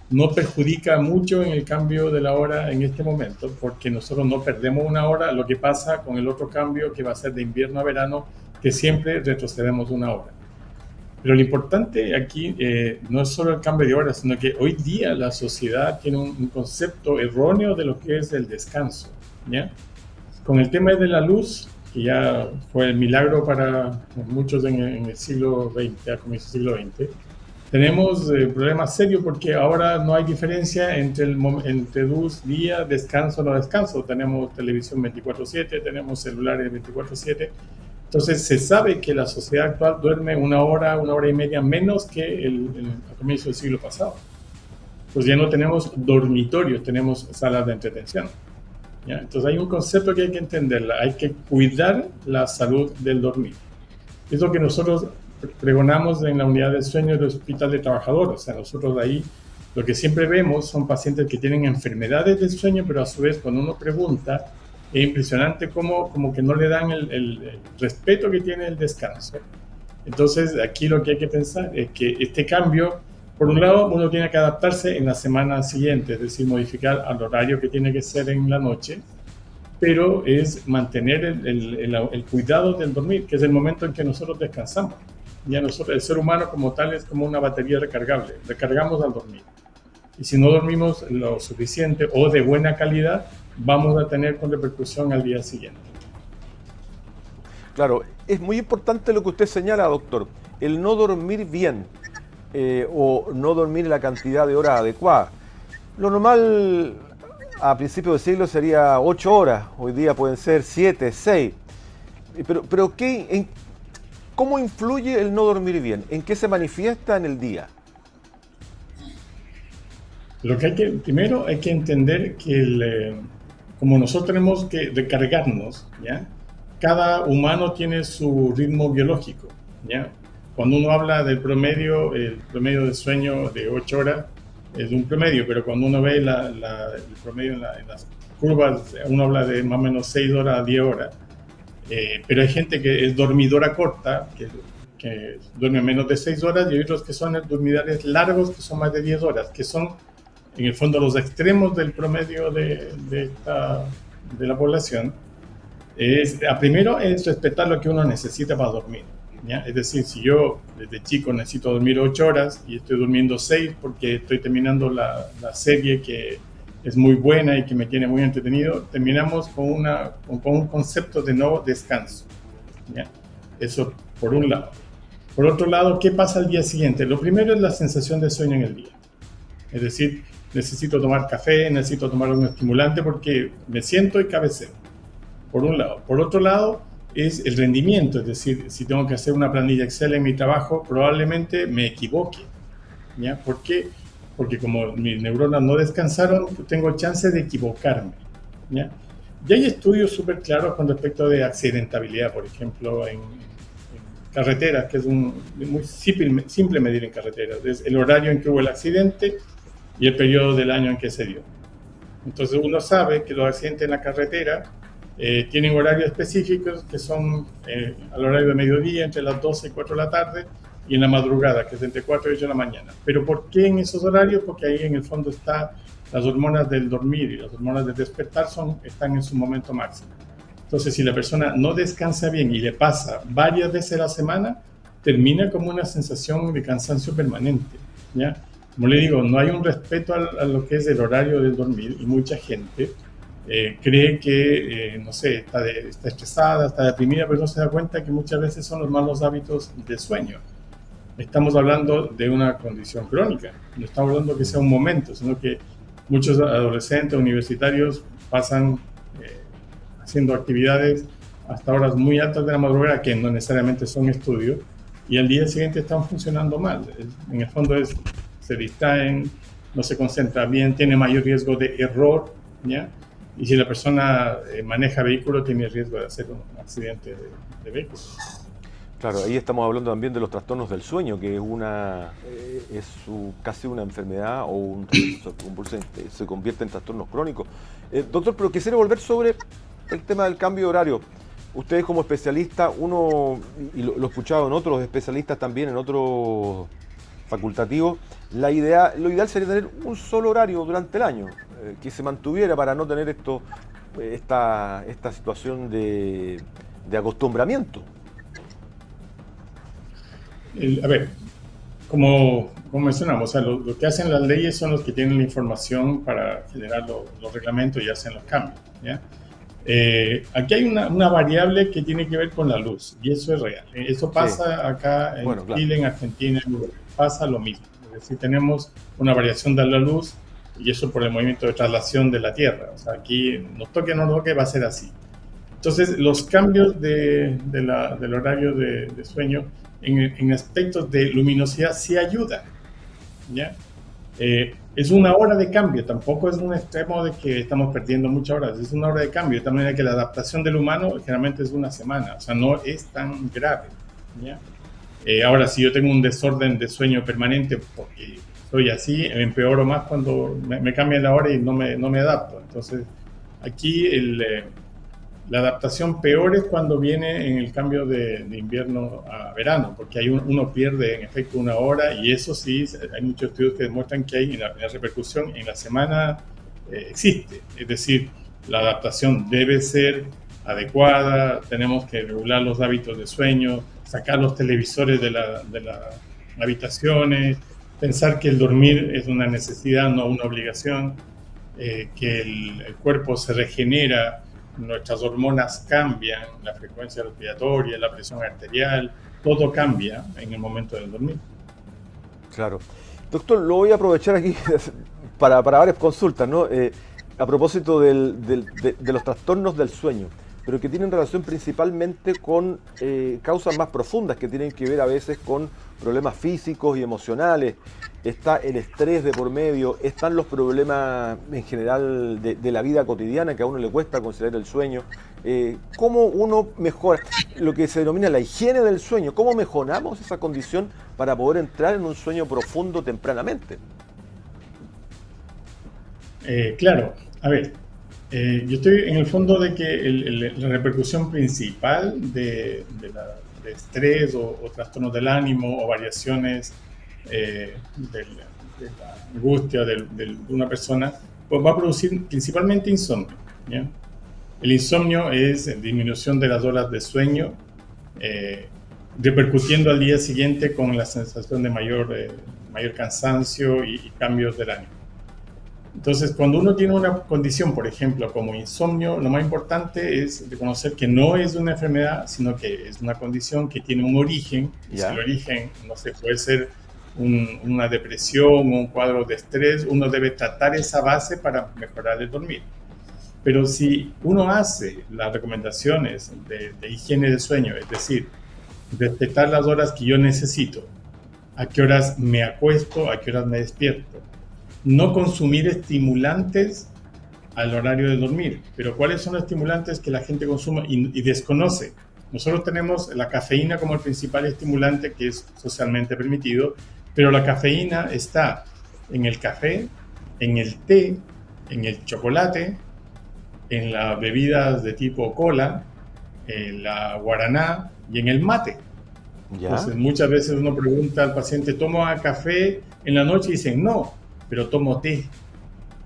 No perjudica mucho en el cambio de la hora en este momento, porque nosotros no perdemos una hora. Lo que pasa con el otro cambio, que va a ser de invierno a verano, que siempre retrocedemos una hora. Pero lo importante aquí no es solo el cambio de hora, sino que hoy día la sociedad tiene un concepto erróneo de lo que es el descanso, ¿ya? Con el tema de la luz, que ya fue el milagro para muchos en el siglo XX, a comienzos del siglo XX, tenemos problemas serios porque ahora no hay diferencia entre luz, día, descanso, no descanso. Tenemos televisión 24/7, tenemos celulares 24/7. Entonces se sabe que la sociedad actual duerme una hora y media menos que a comienzo del siglo pasado. Pues ya no tenemos dormitorios, tenemos salas de entretención. ¿Ya? Entonces hay un concepto que hay que entenderla. Hay que cuidar la salud del dormir. Es lo que nosotros pregonamos en la unidad de sueño del Hospital de Trabajador. O sea, nosotros ahí lo que siempre vemos son pacientes que tienen enfermedades del sueño, pero a su vez cuando uno pregunta, es impresionante como que no le dan el respeto que tiene el descanso. Entonces aquí lo que hay que pensar es que este cambio Por un lado, uno tiene que adaptarse en la semana siguiente, es decir, modificar al horario que tiene que ser en la noche, pero es mantener el cuidado del dormir, que es el momento en que nosotros descansamos. Ya nosotros, el ser humano como tal es como una batería recargable, recargamos al dormir. Y si no dormimos lo suficiente o de buena calidad, vamos a tener con repercusión al día siguiente. Claro, es muy importante lo que usted señala, doctor, el no dormir bien o no dormir la cantidad de horas adecuada. Lo normal a principios del siglo sería 8 horas, hoy día pueden ser 7, 6. Pero ¿cómo influye el no dormir bien? ¿En qué se manifiesta en el día? Lo que primero hay que entender que como nosotros tenemos que recargarnos, ¿ya? Cada humano tiene su ritmo biológico, ¿ya? Cuando uno habla del promedio, el promedio de sueño de 8 horas es un promedio, pero cuando uno ve el promedio en las curvas, uno habla de más o menos 6 horas a 10 horas. Pero hay gente que es dormidora corta, que duerme menos de 6 horas, y hay otros que son dormidores largos, que son más de 10 horas, que son en el fondo los extremos del promedio de la población. Primero es respetar lo que uno necesita para dormir, ¿ya? Es decir, si yo desde chico necesito dormir 8 horas y estoy durmiendo 6 porque estoy terminando la serie que es muy buena y que me tiene muy entretenido, terminamos con un concepto de no descanso, ¿ya? Eso por un lado. Por otro lado, ¿qué pasa al día siguiente? Lo primero es la sensación de sueño en el día. Es decir, necesito tomar café, necesito tomar un estimulante porque me siento y cabeceo, por un lado. Por otro lado, es el rendimiento, es decir, si tengo que hacer una planilla Excel en mi trabajo, probablemente me equivoque, ¿ya? ¿Por qué? Porque como mis neuronas no descansaron, tengo chance de equivocarme, ¿ya? Y hay estudios súper claros con respecto de accidentabilidad, por ejemplo, en carreteras, que es muy simple medir en carreteras, es el horario en que hubo el accidente y el periodo del año en que se dio. Entonces uno sabe que los accidentes en la carretera tienen horarios específicos que son al horario de mediodía, entre las 12 y 4 de la tarde, y en la madrugada, que es entre 4 y 8 de la mañana. ¿Pero por qué en esos horarios? Porque ahí en el fondo están las hormonas del dormir y las hormonas del despertar están en su momento máximo. Entonces, si la persona no descansa bien y le pasa varias veces a la semana, termina como una sensación de cansancio permanente, ¿ya? Como le digo, no hay un respeto a lo que es el horario del dormir y mucha gente cree que, no sé, está estresada, está deprimida, pero no se da cuenta que muchas veces son los malos hábitos de sueño. Estamos hablando de una condición crónica, no estamos hablando que sea un momento, sino que muchos adolescentes universitarios pasan haciendo actividades hasta horas muy altas de la madrugada, que no necesariamente son estudios, y al día siguiente están funcionando mal. En el fondo se distraen, no se concentra bien, tiene mayor riesgo de error, ¿ya? Y si la persona maneja vehículo, tiene riesgo de hacer un accidente de vehículo. Claro, ahí estamos hablando también de los trastornos del sueño, que es casi una enfermedad o se convierte en trastornos crónicos. Doctor, pero quisiera volver sobre el tema del cambio de horario. Ustedes como especialista, y lo he escuchado en otros especialistas también, en otros facultativos, lo ideal sería tener un solo horario durante el año, que se mantuviera para no tener esta situación de acostumbramiento. A ver, como mencionamos, o sea, lo que hacen las leyes son los que tienen la información para generar los reglamentos y hacen los cambios, ¿ya? Aquí hay una variable que tiene que ver con la luz, y eso es real. Eso pasa acá en Chile, en Argentina, en Uruguay, pasa lo mismo. Es decir, tenemos una variación de la luz, y eso por el movimiento de traslación de la Tierra. O sea, aquí nos toque o no nos toque, va a ser así. Entonces, los cambios del horario de sueño en aspectos de luminosidad sí ayudan, ¿ya? Es una hora de cambio, tampoco es un extremo de que estamos perdiendo muchas horas, es una hora de cambio, de tal manera que la adaptación del humano generalmente es una semana, o sea, no es tan grave, ¿ya? Ahora, si yo tengo un desorden de sueño permanente, porque soy así, me empeoro más cuando me cambian la hora y no me adapto. Entonces, aquí La adaptación peor es cuando viene en el cambio de invierno a verano, porque ahí uno pierde en efecto una hora y eso sí, hay muchos estudios que demuestran que hay en la repercusión en la semana existe. Es decir, la adaptación debe ser adecuada, tenemos que regular los hábitos de sueño, sacar los televisores de las habitaciones, pensar que el dormir es una necesidad, no una obligación, que el cuerpo se regenera, nuestras hormonas cambian, la frecuencia respiratoria, la presión arterial, todo cambia en el momento del dormir. Claro. Doctor, lo voy a aprovechar aquí para varias consultas, ¿no? A propósito de los trastornos del sueño, pero que tienen relación principalmente con causas más profundas que tienen que ver a veces con problemas físicos y emocionales. Está el estrés de por medio, están los problemas en general de la vida cotidiana que a uno le cuesta conciliar el sueño. ¿Cómo uno mejora lo que se denomina la higiene del sueño? ¿Cómo mejoramos esa condición para poder entrar en un sueño profundo tempranamente? Claro, a ver, yo estoy en el fondo de que la repercusión principal de estrés o trastornos del ánimo o variaciones de la angustia de una persona, pues va a producir principalmente insomnio, ¿ya? El insomnio es disminución de las horas de sueño, repercutiendo al día siguiente con la sensación de mayor cansancio y cambios del ánimo. Entonces, cuando uno tiene una condición, por ejemplo, como insomnio, lo más importante es reconocer que no es una enfermedad, sino que es una condición que tiene un origen. Y si el origen, no sé, puede ser una depresión o un cuadro de estrés, uno debe tratar esa base para mejorar el dormir. Pero si uno hace las recomendaciones de higiene de sueño, es decir, respetar las horas que yo necesito, a qué horas me acuesto, a qué horas me despierto, no consumir estimulantes al horario de dormir. Pero ¿cuáles son los estimulantes que la gente consume y desconoce? Nosotros tenemos la cafeína como el principal estimulante que es socialmente permitido, pero la cafeína está en el café, en el té, en el chocolate, en las bebidas de tipo cola, en la guaraná y en el mate. ¿Ya? Entonces muchas veces uno pregunta al paciente, ¿toma café en la noche? Y dicen, no, pero tomo té.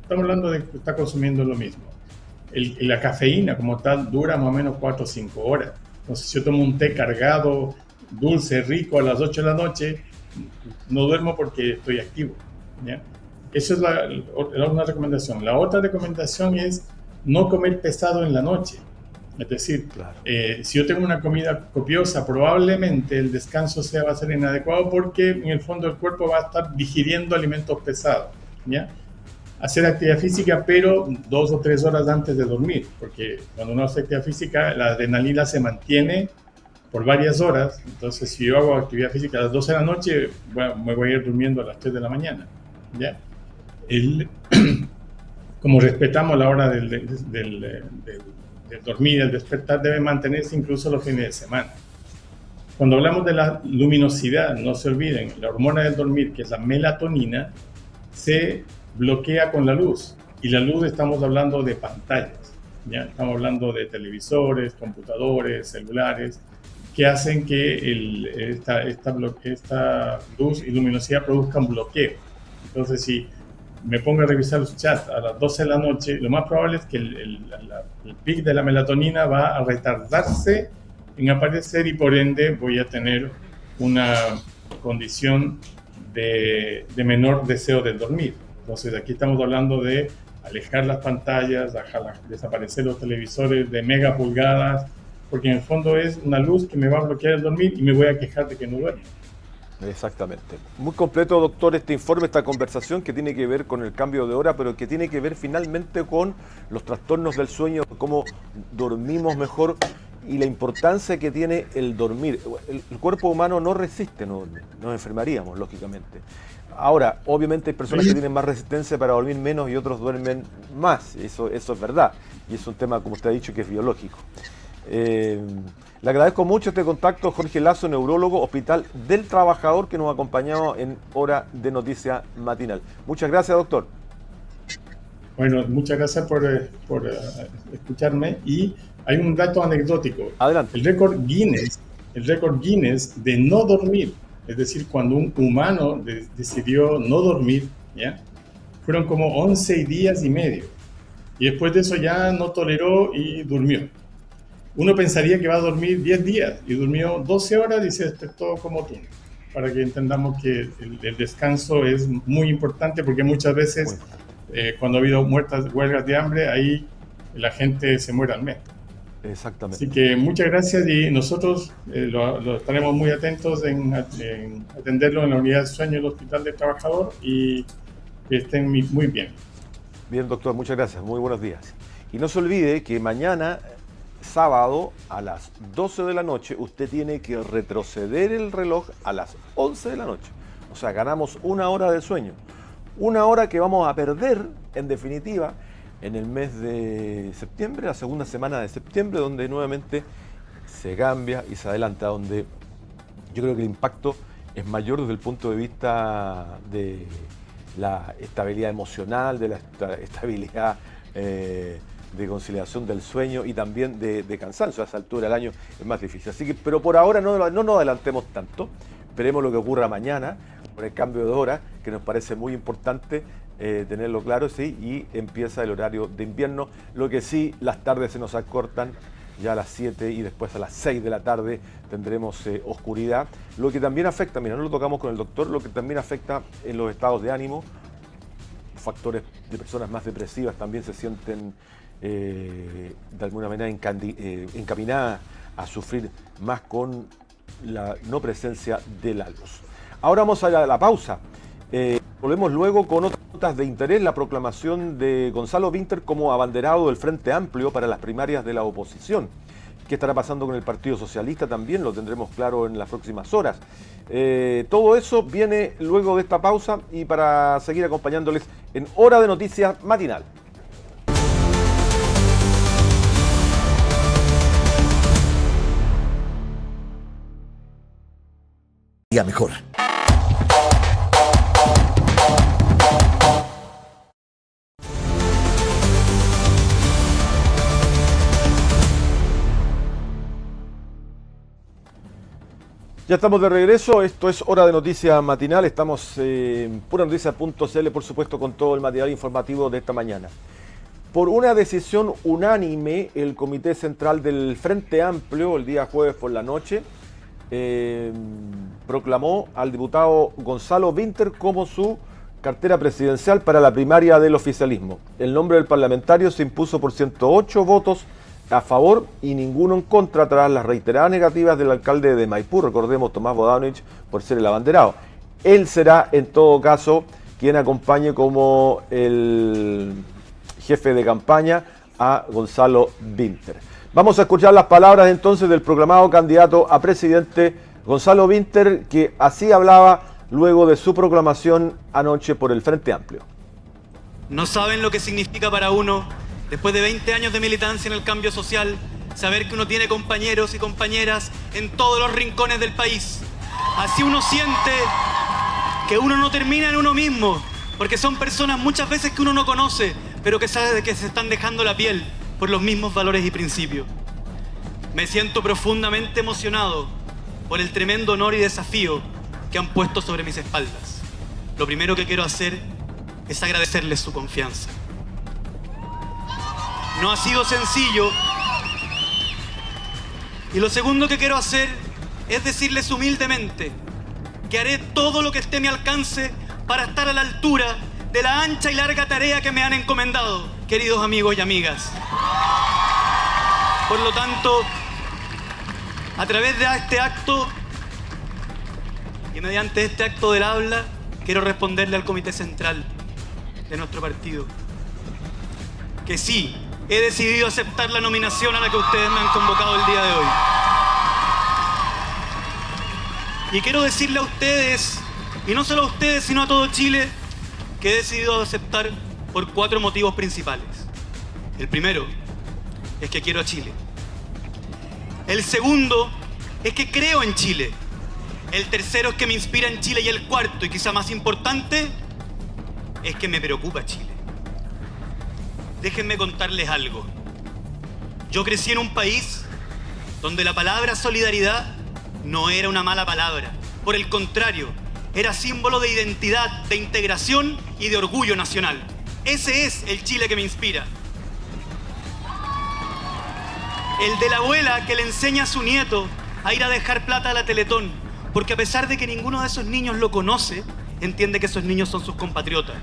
Estamos hablando de que está consumiendo lo mismo. La cafeína como tal dura más o menos 4 o 5 horas. Entonces si yo tomo un té cargado, dulce, rico a las 8 de la noche, no duermo porque estoy activo, ¿ya? Esa es una recomendación. La otra recomendación es no comer pesado en la noche. Es decir, claro, si yo tengo una comida copiosa, probablemente el descanso va a ser inadecuado porque en el fondo el cuerpo va a estar digiriendo alimentos pesados, ¿ya? Hacer actividad física, pero 2 o 3 horas antes de dormir, porque cuando uno hace actividad física, la adrenalina se mantiene por varias horas. Entonces, si yo hago actividad física a las 12 de la noche, bueno, me voy a ir durmiendo a las 3 de la mañana, ¿ya? Como respetamos la hora del dormir, el despertar debe mantenerse incluso los fines de semana. Cuando hablamos de la luminosidad, no se olviden, la hormona del dormir, que es la melatonina, se bloquea con la luz. Y la luz estamos hablando de pantallas, ¿ya? Estamos hablando de televisores, computadores, celulares, que hacen que esta luz y luminosidad produzcan bloqueo. Entonces, si me pongo a revisar los chats a las 12 de la noche, lo más probable es que el pic de la melatonina va a retardarse en aparecer y por ende voy a tener una condición de menor deseo de dormir. Entonces aquí estamos hablando de alejar las pantallas, desaparecer los televisores de mega pulgadas, porque en el fondo es una luz que me va a bloquear el dormir y me voy a quejar de que no duermo. Exactamente. Muy completo, doctor, este informe, esta conversación que tiene que ver con el cambio de hora, pero que tiene que ver finalmente con los trastornos del sueño, cómo dormimos mejor y la importancia que tiene el dormir. El cuerpo humano no resiste no dormir, nos enfermaríamos, lógicamente. Ahora, obviamente hay personas que tienen más resistencia para dormir menos y otros duermen más, eso es verdad, y es un tema, como usted ha dicho, que es biológico. Le agradezco mucho este contacto, Jorge Lazo, neurólogo, Hospital del Trabajador, que nos ha acompañado en Hora de Noticia Matinal. Muchas gracias, doctor. Bueno, muchas gracias por escucharme. Y hay un dato anecdótico. Adelante. El récord Guinness de no dormir, es decir, cuando un humano decidió no dormir, ¿ya? Fueron como 11 días y medio. Y después de eso ya no toleró y durmió. Uno pensaría que va a dormir 10 días y durmió 12 horas y se despertó como tú. Para que entendamos que el descanso es muy importante, porque muchas veces cuando ha habido huelgas de hambre, ahí la gente se muere al mes. Exactamente. Así que muchas gracias, y nosotros lo estaremos muy atentos en atenderlo en la unidad de sueño del Hospital del Trabajador, y que estén muy bien. Bien, doctor, muchas gracias. Muy buenos días. Y no se olvide que mañana, sábado, a las 12 de la noche, usted tiene que retroceder el reloj a las 11 de la noche. O sea, ganamos 1 hora de sueño. 1 hora que vamos a perder, en definitiva, en el mes de septiembre, la segunda semana de septiembre, donde nuevamente se cambia y se adelanta, donde yo creo que el impacto es mayor desde el punto de vista de la estabilidad emocional, de la estabilidad de conciliación del sueño y también de cansancio. A esa altura del año es más difícil. Así que, pero por ahora no nos adelantemos tanto. Esperemos lo que ocurra mañana con el cambio de hora, que nos parece muy importante tenerlo claro, sí, y empieza el horario de invierno. Lo que sí, las tardes se nos acortan ya a las 7 y después a las 6 de la tarde tendremos oscuridad. Lo que también afecta, mira, no lo tocamos con el doctor, lo que también afecta en los estados de ánimo, factores de personas más depresivas también se sienten de alguna manera encaminadas a sufrir más con la no presencia de la luz. Ahora vamos a la pausa. Volvemos luego con otras notas de interés. La proclamación de Gonzalo Vinter como abanderado del Frente Amplio para las primarias de la oposición. ¿Qué estará pasando con el Partido Socialista? También lo tendremos claro en las próximas horas. Todo eso viene luego de esta pausa y para seguir acompañándoles en Hora de Noticias Matinal. Día mejor. Ya estamos de regreso, esto es Hora de Noticias Matinal, estamos en puranoticias.cl, por supuesto, con todo el material informativo de esta mañana. Por una decisión unánime, el Comité Central del Frente Amplio, el día jueves por la noche, proclamó al diputado Gonzalo Vinter como su cartera presidencial para la primaria del oficialismo. El nombre del parlamentario se impuso por 108 votos a favor y ninguno en contra tras las reiteradas negativas del alcalde de Maipú, recordemos, Tomás Bodanovich, por ser el abanderado. Él será, en todo caso, quien acompañe como el jefe de campaña a Gonzalo Vinter. Vamos a escuchar las palabras entonces del proclamado candidato a presidente Gonzalo Vinter, que así hablaba luego de su proclamación anoche por el Frente Amplio. No saben lo que significa para uno, después de 20 años de militancia en el cambio social, saber que uno tiene compañeros y compañeras en todos los rincones del país. Así uno siente que uno no termina en uno mismo, porque son personas muchas veces que uno no conoce, pero que sabe que se están dejando la piel por los mismos valores y principios. Me siento profundamente emocionado por el tremendo honor y desafío que han puesto sobre mis espaldas. Lo primero que quiero hacer es agradecerles su confianza. No ha sido sencillo. Y lo segundo que quiero hacer es decirles humildemente que haré todo lo que esté a mi alcance para estar a la altura de la ancha y larga tarea que me han encomendado, queridos amigos y amigas. Por lo tanto, a través de este acto y mediante este acto del habla, quiero responderle al Comité Central de nuestro partido que sí, he decidido aceptar la nominación a la que ustedes me han convocado el día de hoy. Y quiero decirle a ustedes, y no solo a ustedes, sino a todo Chile, que he decidido aceptar por 4 motivos principales. El primero es que quiero a Chile. El segundo es que creo en Chile. El tercero es que me inspira en Chile. Y el cuarto, y quizá más importante, es que me preocupa Chile. déjenme contarles algo. Yo crecí en un país donde la palabra solidaridad no era una mala palabra. Por el contrario, era símbolo de identidad, de integración y de orgullo nacional. Ese es el Chile que me inspira. El de la abuela que le enseña a su nieto a ir a dejar plata a la Teletón, porque a pesar de que ninguno de esos niños lo conoce, entiende que esos niños son sus compatriotas.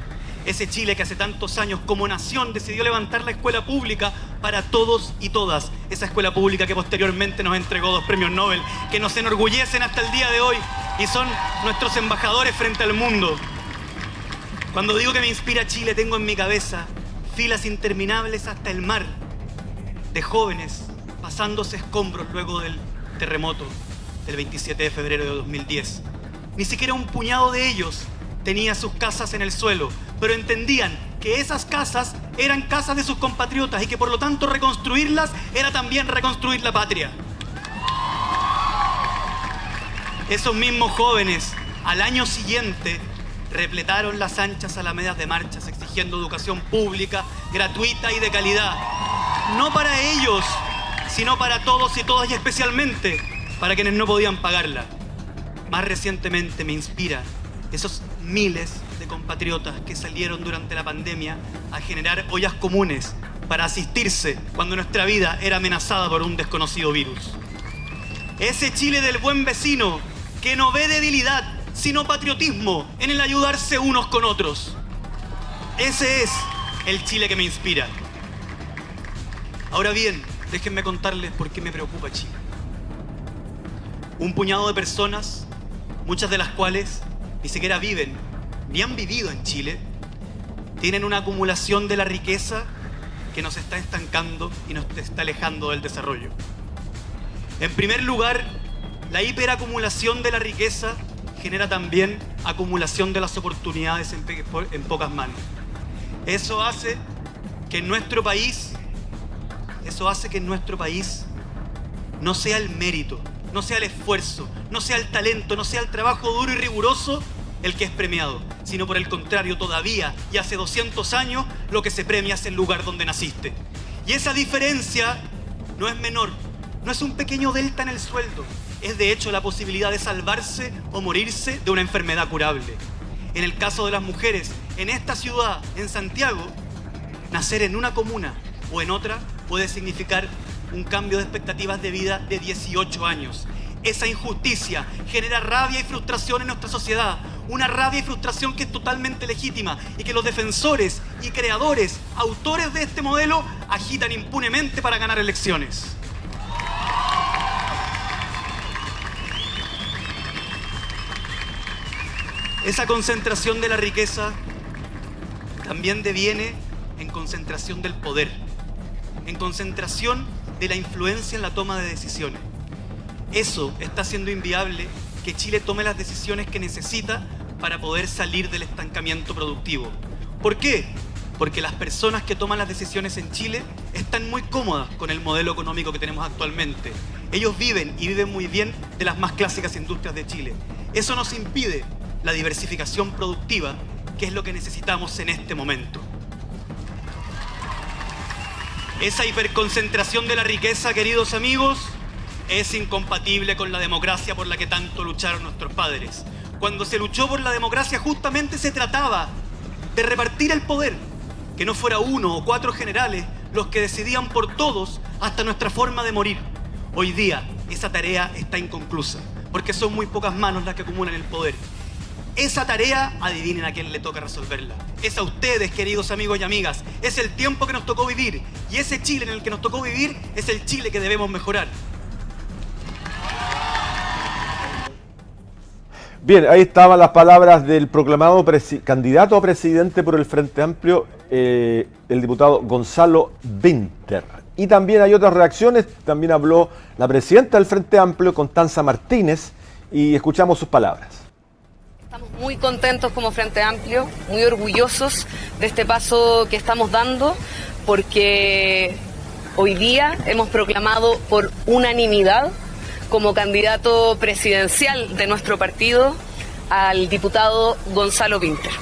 Ese Chile que hace tantos años como nación decidió levantar la escuela pública para todos y todas. Esa escuela pública que posteriormente nos entregó 2 premios Nobel, que nos enorgullecen hasta el día de hoy y son nuestros embajadores frente al mundo. Cuando digo que me inspira Chile, tengo en mi cabeza filas interminables hasta el mar de jóvenes pasándose escombros luego del terremoto del 27 de febrero de 2010. Ni siquiera un puñado de ellos tenía sus casas en el suelo, pero entendían que esas casas eran casas de sus compatriotas y que por lo tanto reconstruirlas era también reconstruir la patria. Esos mismos jóvenes al año siguiente repletaron las anchas alamedas de marchas exigiendo educación pública, gratuita y de calidad. No para ellos, sino para todos y todas y especialmente para quienes no podían pagarla. Más recientemente me inspira esos miles de compatriotas que salieron durante la pandemia a generar ollas comunes para asistirse cuando nuestra vida era amenazada por un desconocido virus. Ese Chile del buen vecino que no ve debilidad, sino patriotismo en el ayudarse unos con otros. Ese es el Chile que me inspira. Ahora bien, déjenme contarles por qué me preocupa Chile. Un puñado de personas, muchas de las cuales ni siquiera viven ni han vivido en Chile, tienen una acumulación de la riqueza que nos está estancando y nos está alejando del desarrollo. En primer lugar, la hiperacumulación de la riqueza genera también acumulación de las oportunidades en pocas manos. Eso hace que en nuestro país no sea el mérito, no sea el esfuerzo, no sea el talento, no sea el trabajo duro y riguroso el que es premiado, sino por el contrario, todavía y hace 200 años lo que se premia es el lugar donde naciste. Y esa diferencia no es menor, no es un pequeño delta en el sueldo, es de hecho la posibilidad de salvarse o morirse de una enfermedad curable. En el caso de las mujeres, en esta ciudad, en Santiago, nacer en una comuna o en otra puede significar un cambio de expectativas de vida de 18 años. Esa injusticia genera rabia y frustración en nuestra sociedad, una rabia y frustración que es totalmente legítima y que los defensores y creadores, autores de este modelo, agitan impunemente para ganar elecciones. Esa concentración de la riqueza también deviene en concentración del poder, en concentración de la influencia en la toma de decisiones. Eso está haciendo inviable que Chile tome las decisiones que necesita para poder salir del estancamiento productivo. ¿Por qué? Porque las personas que toman las decisiones en Chile están muy cómodas con el modelo económico que tenemos actualmente. Ellos viven y viven muy bien de las más clásicas industrias de Chile. Eso nos impide la diversificación productiva, que es lo que necesitamos en este momento. Esa hiperconcentración de la riqueza, queridos amigos, es incompatible con la democracia por la que tanto lucharon nuestros padres. Cuando se luchó por la democracia justamente se trataba de repartir el poder, que no fuera 1 o 4 generales los que decidían por todos hasta nuestra forma de morir. Hoy día esa tarea está inconclusa, porque son muy pocas manos las que acumulan el poder. Esa tarea, adivinen a quién le toca resolverla. Es a ustedes, queridos amigos y amigas. Es el tiempo que nos tocó vivir. Y ese Chile en el que nos tocó vivir es el Chile que debemos mejorar. Bien, ahí estaban las palabras del proclamado candidato a presidente por el Frente Amplio, el diputado Gonzalo Winter. Y también hay otras reacciones. También habló la presidenta del Frente Amplio, Constanza Martínez, y escuchamos sus palabras. Estamos muy contentos como Frente Amplio, muy orgullosos de este paso que estamos dando, porque hoy día hemos proclamado por unanimidad como candidato presidencial de nuestro partido al diputado Gonzalo Winter.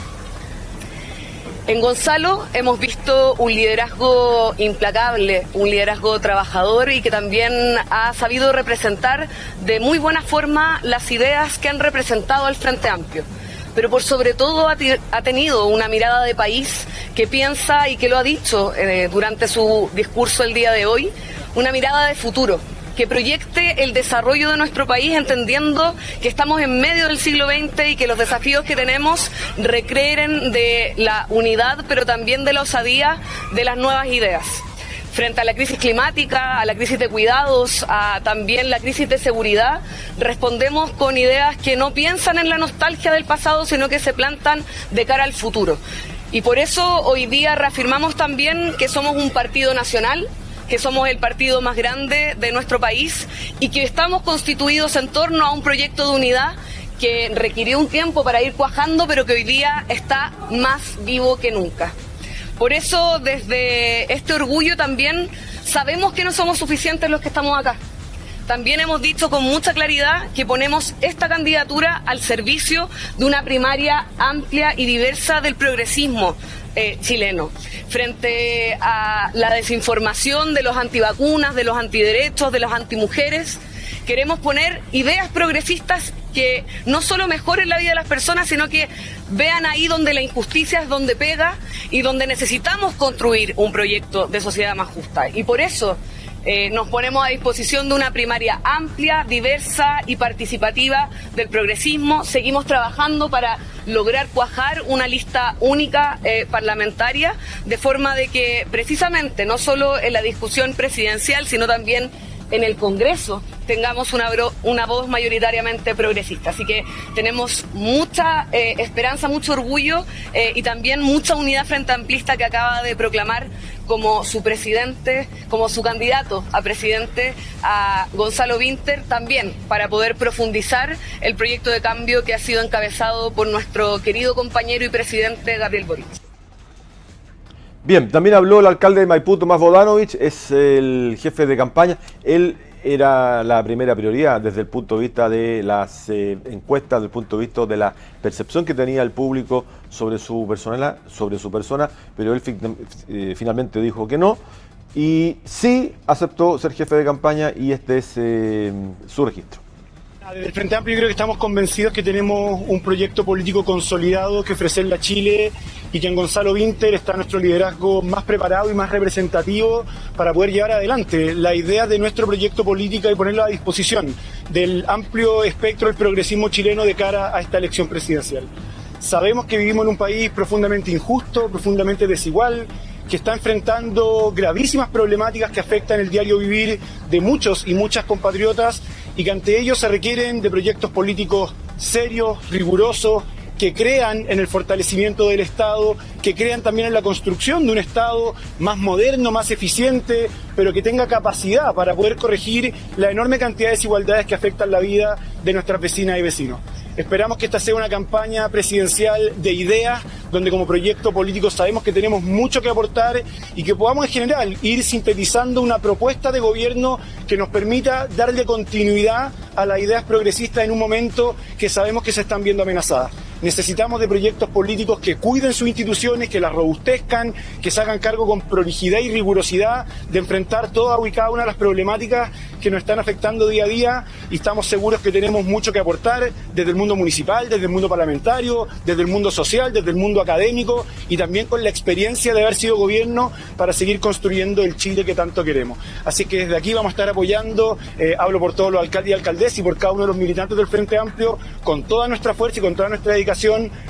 En Gonzalo hemos visto un liderazgo implacable, un liderazgo trabajador y que también ha sabido representar de muy buena forma las ideas que han representado al Frente Amplio. Pero por sobre todo ha tenido una mirada de país que piensa y que lo ha dicho durante su discurso el día de hoy, una mirada de futuro, que proyecte el desarrollo de nuestro país entendiendo que estamos en medio del siglo XX y que los desafíos que tenemos requieren de la unidad, pero también de la osadía de las nuevas ideas. Frente a la crisis climática, a la crisis de cuidados, a también la crisis de seguridad, respondemos con ideas que no piensan en la nostalgia del pasado, sino que se plantan de cara al futuro. Y por eso hoy día reafirmamos también que somos un partido nacional, que somos el partido más grande de nuestro país y que estamos constituidos en torno a un proyecto de unidad que requirió un tiempo para ir cuajando, pero que hoy día está más vivo que nunca. Por eso, desde este orgullo también sabemos que no somos suficientes los que estamos acá. También hemos dicho con mucha claridad que ponemos esta candidatura al servicio de una primaria amplia y diversa del progresismo chileno, frente a la desinformación de los antivacunas, de los antiderechos, de los antimujeres. Queremos poner ideas progresistas que no solo mejoren la vida de las personas, sino que vean ahí donde la injusticia es donde pega y donde necesitamos construir un proyecto de sociedad más justa. Y por eso nos ponemos a disposición de una primaria amplia, diversa y participativa del progresismo. Seguimos trabajando para lograr cuajar una lista única parlamentaria, de forma de que precisamente no solo en la discusión presidencial, sino también en el Congreso tengamos una voz mayoritariamente progresista. Así que tenemos mucha esperanza, mucho orgullo y también mucha unidad frente amplista que acaba de proclamar como su presidente, como su candidato a presidente, a Gonzalo Vinter, también para poder profundizar el proyecto de cambio que ha sido encabezado por nuestro querido compañero y presidente Gabriel Boric. Bien, también habló el alcalde de Maipú, Tomás Bodanovich, es el jefe de campaña. Él era la primera prioridad desde el punto de vista de las encuestas, desde el punto de vista de la percepción que tenía el público sobre su persona, pero él finalmente dijo que no y sí aceptó ser jefe de campaña y este es su registro. Desde el Frente Amplio yo creo que estamos convencidos que tenemos un proyecto político consolidado que ofrecerle a Chile y que en Gonzalo Vinter está nuestro liderazgo más preparado y más representativo para poder llevar adelante la idea de nuestro proyecto político y ponerlo a disposición del amplio espectro del progresismo chileno de cara a esta elección presidencial. Sabemos que vivimos en un país profundamente injusto, profundamente desigual, que está enfrentando gravísimas problemáticas que afectan el diario vivir de muchos y muchas compatriotas y que ante ello se requieren de proyectos políticos serios, rigurosos, que crean en el fortalecimiento del Estado, que crean también en la construcción de un Estado más moderno, más eficiente, pero que tenga capacidad para poder corregir la enorme cantidad de desigualdades que afectan la vida de nuestras vecinas y vecinos. Esperamos que esta sea una campaña presidencial de ideas, donde como proyecto político sabemos que tenemos mucho que aportar y que podamos en general ir sintetizando una propuesta de gobierno que nos permita darle continuidad a las ideas progresistas en un momento que sabemos que se están viendo amenazadas. Necesitamos de proyectos políticos que cuiden sus instituciones, que las robustezcan, que se hagan cargo con prolijidad y rigurosidad de enfrentar todas y cada una de las problemáticas que nos están afectando día a día y estamos seguros que tenemos mucho que aportar desde el mundo municipal, desde el mundo parlamentario, desde el mundo social, desde el mundo académico y también con la experiencia de haber sido gobierno para seguir construyendo el Chile que tanto queremos. Así que desde aquí vamos a estar apoyando, hablo por todos los alcaldes y alcaldesas y por cada uno de los militantes del Frente Amplio, con toda nuestra fuerza y con toda nuestra dedicación,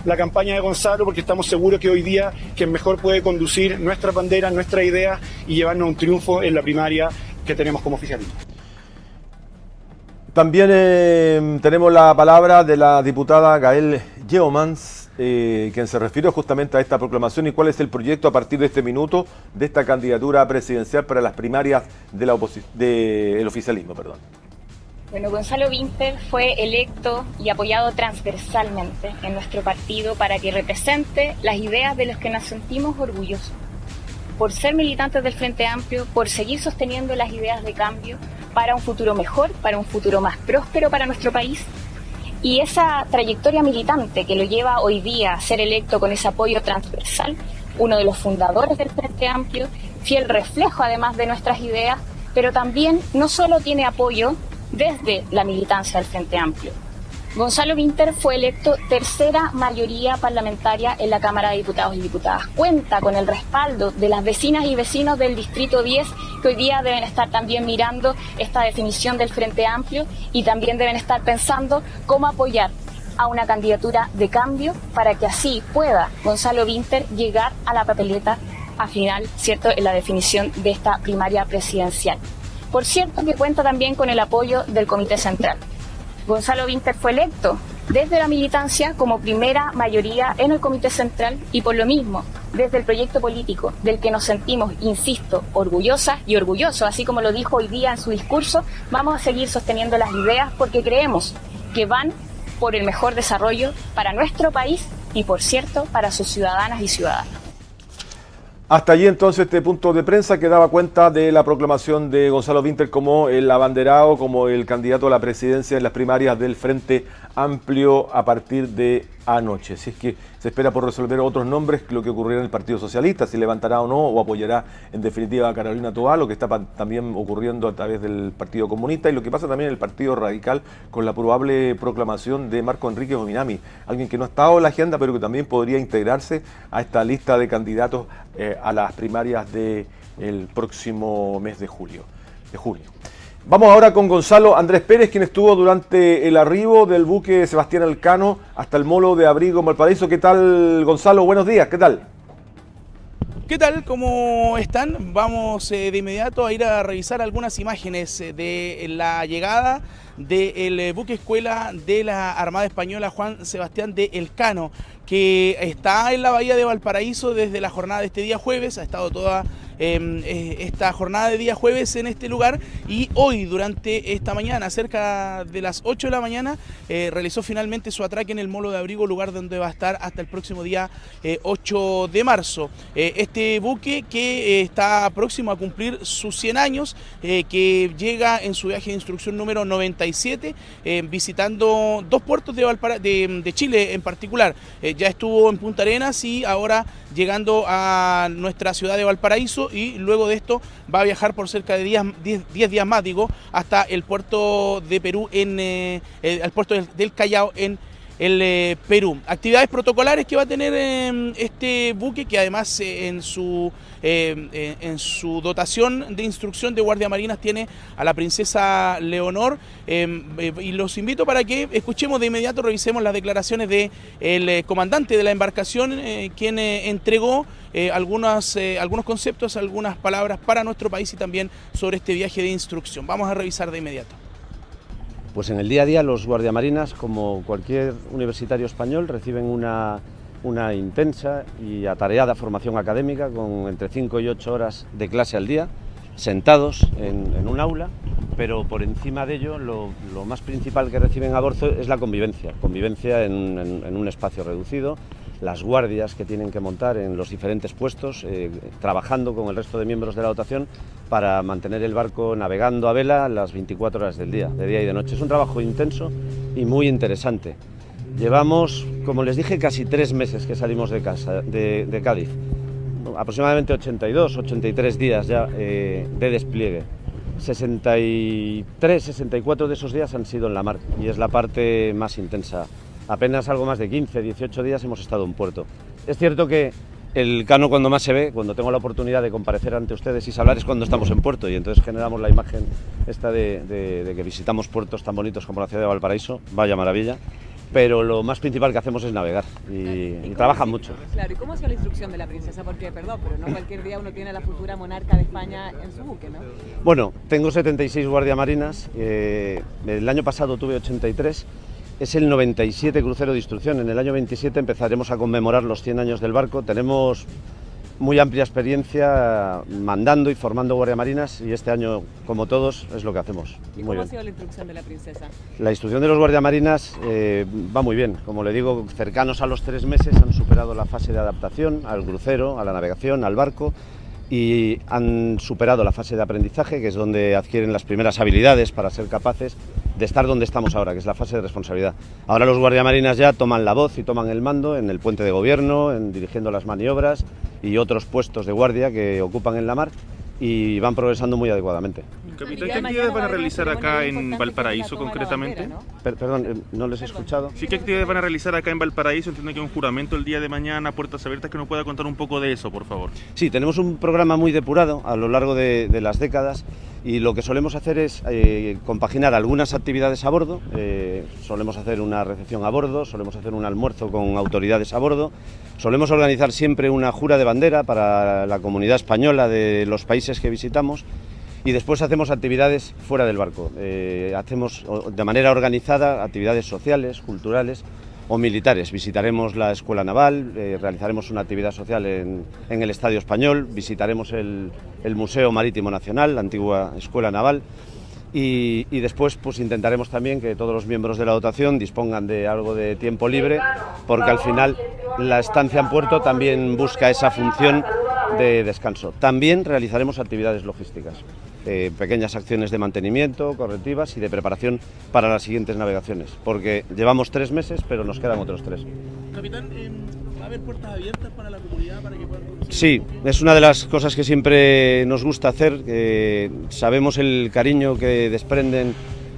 la campaña de Gonzalo, porque estamos seguros que hoy día quien mejor puede conducir nuestra bandera, nuestra idea y llevarnos un triunfo en la primaria que tenemos como oficialismo. También tenemos la palabra de la diputada Gael Yeomans, quien se refirió justamente a esta proclamación y cuál es el proyecto a partir de este minuto de esta candidatura presidencial para las primarias del oficialismo. Bueno, Gonzalo Vinter fue electo y apoyado transversalmente en nuestro partido para que represente las ideas de los que nos sentimos orgullosos. Por ser militantes del Frente Amplio, por seguir sosteniendo las ideas de cambio para un futuro mejor, para un futuro más próspero para nuestro país. Y esa trayectoria militante que lo lleva hoy día a ser electo con ese apoyo transversal uno de los fundadores del Frente Amplio, fiel reflejo además de nuestras ideas, pero también no solo tiene apoyo desde la militancia del Frente Amplio. Gonzalo Vinter fue electo tercera mayoría parlamentaria en la Cámara de Diputados y Diputadas. Cuenta con el respaldo de las vecinas y vecinos del Distrito 10, que hoy día deben estar también mirando esta definición del Frente Amplio y también deben estar pensando cómo apoyar a una candidatura de cambio para que así pueda Gonzalo Vinter llegar a la papeleta a final, ¿cierto?, en la definición de esta primaria presidencial. Por cierto, que cuenta también con el apoyo del Comité Central. Gonzalo Vinter fue electo desde la militancia como primera mayoría en el Comité Central y por lo mismo, desde el proyecto político del que nos sentimos, insisto, orgullosas y orgullosos, así como lo dijo hoy día en su discurso, vamos a seguir sosteniendo las ideas porque creemos que van por el mejor desarrollo para nuestro país y, por cierto, para sus ciudadanas y ciudadanos. Hasta allí entonces este punto de prensa que daba cuenta de la proclamación de Gonzalo Vinter como el abanderado, como el candidato a la presidencia en las primarias del Frente Amplio a partir de anoche. Si es que se espera por resolver otros nombres, lo que ocurrirá en el Partido Socialista, si levantará o no, o apoyará en definitiva a Carolina Toá, lo que está también ocurriendo a través del Partido Comunista y lo que pasa también en el Partido Radical con la probable proclamación de Marco Enrique Ominami, alguien que no ha estado en la agenda pero que también podría integrarse a esta lista de candidatos a las primarias del próximo mes de junio. Vamos ahora con Gonzalo Andrés Pérez, quien estuvo durante el arribo del buque Sebastián Elcano hasta el molo de Abrigo en Valparaíso. ¿Qué tal, Gonzalo? Buenos días, ¿qué tal? ¿Qué tal? ¿Cómo están? Vamos de inmediato a ir a revisar algunas imágenes de la llegada del buque escuela de la Armada Española Juan Sebastián de Elcano, que está en la bahía de Valparaíso desde la jornada de este día jueves. Ha estado toda esta jornada de día jueves en este lugar y hoy durante esta mañana, cerca de las 8 de la mañana, realizó finalmente su atraque en el molo de Abrigo, lugar donde va a estar hasta el próximo día 8 de marzo. Este buque que está próximo a cumplir sus 100 años, que llega en su viaje de instrucción número 97, visitando dos puertos de Chile en particular. Ya estuvo en Punta Arenas y ahora llegando a nuestra ciudad de Valparaíso, y luego de esto va a viajar por cerca de 10 días más, hasta el puerto de Perú, al puerto del Callao en el Perú. Actividades protocolares que va a tener este buque, que además en su dotación de instrucción de Guardia Marinas tiene a la princesa Leonor, y los invito para que escuchemos de inmediato, revisemos las declaraciones del comandante de la embarcación, quien entregó algunos conceptos, algunas palabras para nuestro país y también sobre este viaje de instrucción. Vamos a revisar de inmediato. Pues en el día a día los guardiamarinas, como cualquier universitario español, reciben una intensa y atareada formación académica con entre 5 y 8 horas de clase al día, sentados en un aula, pero por encima de ello lo más principal que reciben a bordo es la convivencia en un espacio reducido, las guardias que tienen que montar en los diferentes puestos, trabajando con el resto de miembros de la dotación para mantener el barco navegando a vela las 24 horas del día, de día y de noche. Es un trabajo intenso y muy interesante. Llevamos, como les dije, casi 3 meses que salimos de Cádiz, aproximadamente 82, 83 días ya de despliegue. 63, 64 de esos días han sido en la mar y es la parte más intensa. Apenas algo más de 15, 18 días hemos estado en puerto. Es cierto que el Elcano cuando más se ve, cuando tengo la oportunidad de comparecer ante ustedes y hablar, es cuando estamos en puerto, y entonces generamos la imagen esta de que visitamos puertos tan bonitos como la ciudad de Valparaíso, vaya maravilla, pero lo más principal que hacemos es navegar y trabajan mucho. Claro, ¿y cómo ha sido la instrucción de la princesa? Porque, perdón, pero no cualquier día uno tiene a la futura monarca de España en su buque, ¿no? Bueno, tengo 76 guardiamarinas, el año pasado tuve 83, es el 97 crucero de instrucción. En el año 27 empezaremos a conmemorar los 100 años del barco. Tenemos muy amplia experiencia mandando y formando guardiamarinas y este año, como todos, es lo que hacemos. ¿Y cómo ha sido la instrucción de la princesa? La instrucción de los guardiamarinas va muy bien. Como le digo, cercanos a los 3 meses han superado la fase de adaptación al crucero, a la navegación, al barco, y han superado la fase de aprendizaje, que es donde adquieren las primeras habilidades para ser capaces de estar donde estamos ahora, que es la fase de responsabilidad. Ahora los guardiamarinas ya toman la voz y toman el mando en el puente de gobierno, dirigiendo las maniobras y otros puestos de guardia que ocupan en la mar y van progresando muy adecuadamente. Capitán, ¿qué actividades van a realizar acá en Valparaíso concretamente? Perdón, no les he escuchado. Sí, ¿qué actividades van a realizar acá en Valparaíso? Entiendo que hay un juramento el día de mañana, puertas abiertas, que nos pueda contar un poco de eso, por favor. Sí, tenemos un programa muy depurado a lo largo de las décadas y lo que solemos hacer es compaginar algunas actividades a bordo. Solemos hacer una recepción a bordo, solemos hacer un almuerzo con autoridades a bordo, solemos organizar siempre una jura de bandera para la comunidad española de los países que visitamos. Y después hacemos actividades fuera del barco, hacemos de manera organizada actividades sociales, culturales o militares. Visitaremos la Escuela Naval, realizaremos una actividad social en el Estadio Español, visitaremos el Museo Marítimo Nacional, la antigua Escuela Naval, y después pues intentaremos también que todos los miembros de la dotación dispongan de algo de tiempo libre, porque al final la estancia en puerto también busca esa función de descanso. También realizaremos actividades logísticas, pequeñas acciones de mantenimiento, correctivas y de preparación para las siguientes navegaciones, porque llevamos 3 meses, pero nos quedan otros 3. Capitán, ¿va a haber puertas abiertas para la comunidad para que puedan conocer? Sí, es una de las cosas que siempre nos gusta hacer. Sabemos el cariño que desprenden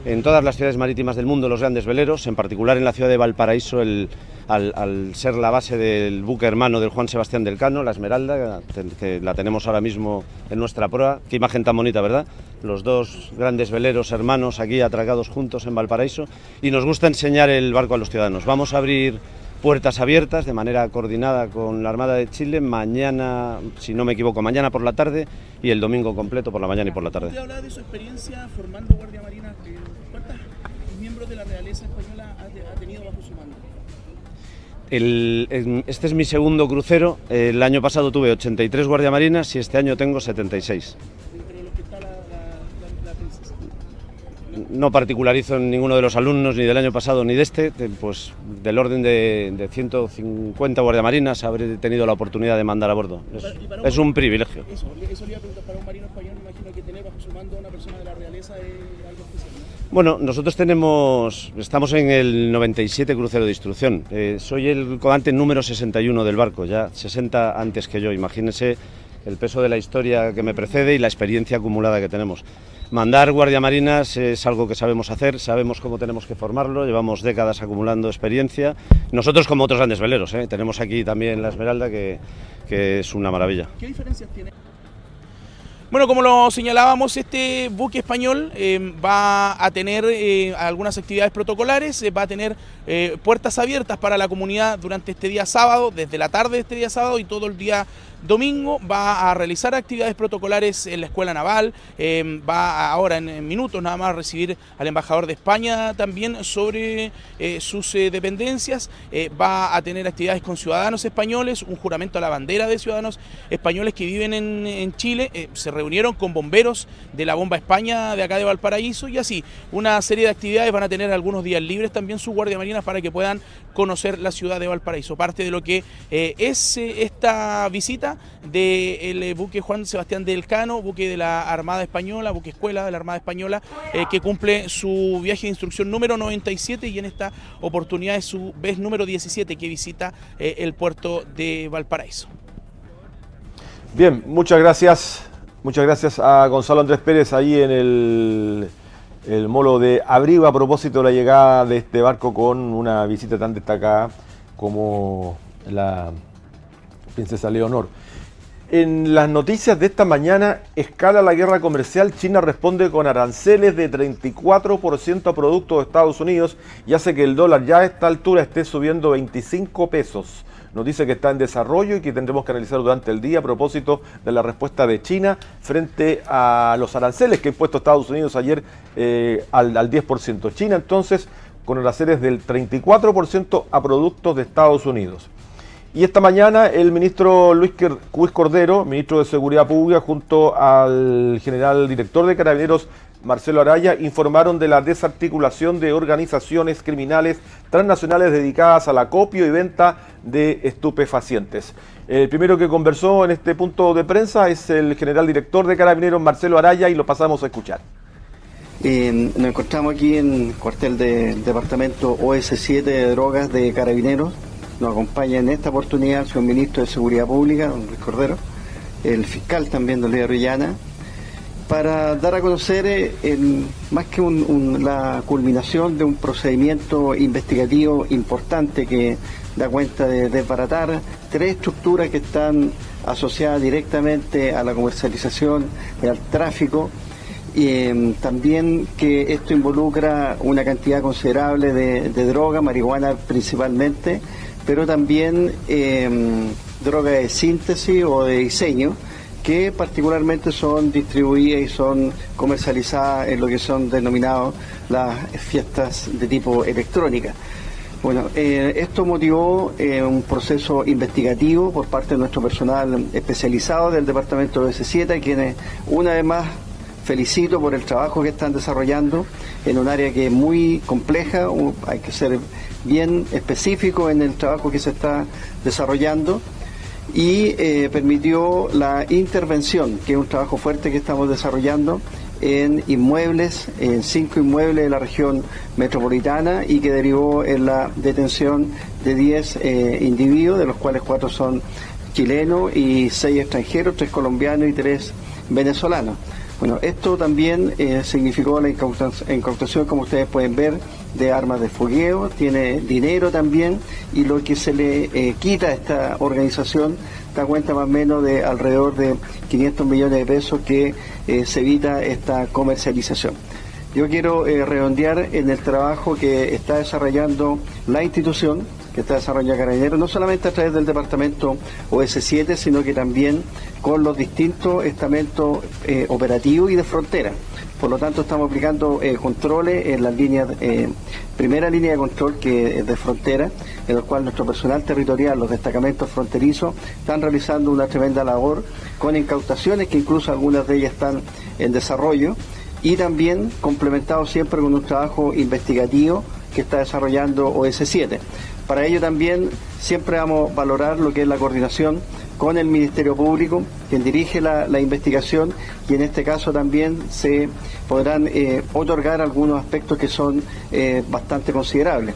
en todas las ciudades marítimas del mundo los grandes veleros, en particular en la ciudad de Valparaíso, al ser la base del buque hermano del Juan Sebastián del Cano, la Esmeralda, que la tenemos ahora mismo en nuestra proa. Qué imagen tan bonita, ¿verdad? Los 2 grandes veleros hermanos aquí atracados juntos en Valparaíso, y nos gusta enseñar el barco a los ciudadanos. Vamos a abrir puertas abiertas de manera coordinada con la Armada de Chile mañana, si no me equivoco, mañana por la tarde, y el domingo completo por la mañana y por la tarde. Usted hablaba de su experiencia formando Guardia Marina. ¿Cuántos miembros de la realeza española ha tenido bajo su mando? Este es mi segundo crucero. El año pasado tuve 83 guardiamarinas y este año tengo 76. ¿Entre los que está la princesa? No particularizo en ninguno de los alumnos, ni del año pasado ni de este, pues del orden de 150 guardiamarinas habré tenido la oportunidad de mandar a bordo. Es un privilegio. Eso le iba a preguntar, para un marino español me imagino que tener bajo su mando a una persona de la realeza es algo especial, ¿no? Bueno, nosotros estamos en el 97 crucero de instrucción. Soy el comandante número 61 del barco, ya 60 antes que yo. Imagínense el peso de la historia que me precede y la experiencia acumulada que tenemos. Mandar guardiamarinas es algo que sabemos hacer, sabemos cómo tenemos que formarlo, llevamos décadas acumulando experiencia. Nosotros, como otros grandes veleros, tenemos aquí también la Esmeralda, que es una maravilla. ¿Qué diferencias tiene? Bueno, como lo señalábamos, este buque español va a tener algunas actividades protocolares, va a tener puertas abiertas para la comunidad durante este día sábado, desde la tarde de este día sábado y todo el día domingo. Va a realizar actividades protocolares en la Escuela Naval, va ahora en minutos nada más a recibir al embajador de España también sobre sus dependencias, va a tener actividades con ciudadanos españoles, un juramento a la bandera de ciudadanos españoles que viven en Chile, se reunieron con bomberos de la Bomba España de acá de Valparaíso y así, una serie de actividades. Van a tener algunos días libres también sus guardiamarinas para que puedan conocer la ciudad de Valparaíso. Parte de lo que es esta visita del buque Juan Sebastián del Cano, buque de la Armada Española, buque escuela de la Armada Española, que cumple su viaje de instrucción número 97 y en esta oportunidad es su vez número 17 que visita el puerto de Valparaíso. Bien, muchas gracias a Gonzalo Andrés Pérez ahí en el molo de Abrigo a propósito de la llegada de este barco con una visita tan destacada como la Princesa Leonor. En las noticias de esta mañana, escala la guerra comercial. China responde con aranceles de 34% a productos de Estados Unidos y hace que el dólar ya a esta altura esté subiendo 25 pesos. Nos dice que está en desarrollo y que tendremos que analizar durante el día a propósito de la respuesta de China frente a los aranceles que ha impuesto Estados Unidos ayer al 10%. China entonces con aranceles del 34% a productos de Estados Unidos. Y esta mañana el ministro Luis Cordero, ministro de Seguridad Pública, junto al general director de Carabineros, Marcelo Araya, informaron de la desarticulación de organizaciones criminales transnacionales dedicadas al acopio y venta de estupefacientes. El primero que conversó en este punto de prensa es el general director de Carabineros, Marcelo Araya, y lo pasamos a escuchar. Nos encontramos aquí en el cuartel del departamento OS7 de drogas de Carabineros, nos acompaña en esta oportunidad el señor ministro de Seguridad Pública, don Luis Cordero, el fiscal también, don Luis Orellana, para dar a conocer más que la culminación de un procedimiento investigativo importante que da cuenta de desbaratar 3 estructuras que están asociadas directamente a la comercialización y al tráfico. También que esto involucra una cantidad considerable de droga, marihuana principalmente, pero también droga de síntesis o de diseño, que particularmente son distribuidas y son comercializadas en lo que son denominadas las fiestas de tipo electrónica. Bueno, esto motivó un proceso investigativo por parte de nuestro personal especializado del departamento de OS7, quienes una vez más felicito por el trabajo que están desarrollando en un área que es muy compleja. Hay que ser bien específico en el trabajo que se está desarrollando, y permitió la intervención, que es un trabajo fuerte que estamos desarrollando en inmuebles, en 5 inmuebles de la región metropolitana, y que derivó en la detención de 10 individuos, de los cuales 4 son chilenos y 6 extranjeros, 3 colombianos y 3 venezolanos. Bueno, esto también significó la incautación, como ustedes pueden ver, de armas de fogueo, tiene dinero también, y lo que se le quita a esta organización da cuenta más o menos de alrededor de 500 millones de pesos que se evita esta comercialización. Yo quiero redondear en el trabajo que está desarrollando la institución, que está desarrollando Carabineros, no solamente a través del departamento OS7, sino que también con los distintos estamentos operativos y de frontera. Por lo tanto, estamos aplicando controles en la primera línea de control, que es de frontera, en la cual nuestro personal territorial, los destacamentos fronterizos, están realizando una tremenda labor con incautaciones, que incluso algunas de ellas están en desarrollo, y también complementado siempre con un trabajo investigativo que está desarrollando OS7. Para ello también siempre vamos a valorar lo que es la coordinación con el Ministerio Público, quien dirige la investigación, y en este caso también se podrán otorgar algunos aspectos que son bastante considerables.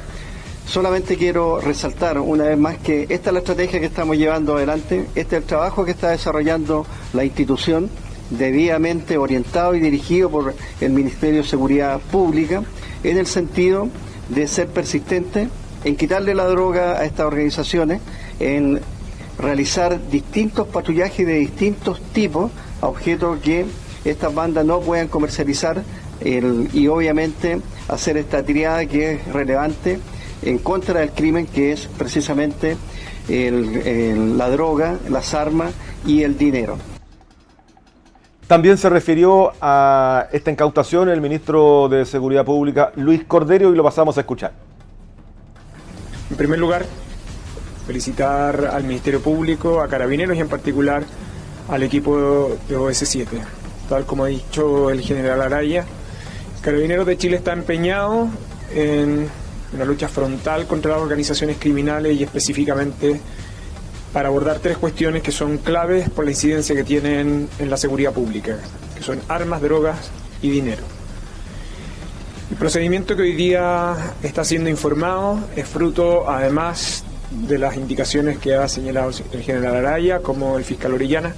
Solamente quiero resaltar una vez más que esta es la estrategia que estamos llevando adelante, este es el trabajo que está desarrollando la institución, debidamente orientado y dirigido por el Ministerio de Seguridad Pública, en el sentido de ser persistente en quitarle la droga a estas organizaciones, en realizar distintos patrullajes de distintos tipos a objeto que estas bandas no puedan comercializar, y obviamente hacer esta triada que es relevante en contra del crimen, que es precisamente la droga, las armas y el dinero. También se refirió a esta incautación el ministro de Seguridad Pública, Luis Cordero, y lo pasamos a escuchar. En primer lugar, felicitar al Ministerio Público, a Carabineros y en particular al equipo de OS7. Tal como ha dicho el general Araya, Carabineros de Chile está empeñado en una lucha frontal contra las organizaciones criminales, y específicamente para abordar 3 cuestiones que son claves por la incidencia que tienen en la seguridad pública, que son armas, drogas y dinero. El procedimiento que hoy día está siendo informado es fruto, además de las indicaciones que ha señalado el general Araya, como el fiscal Orellana,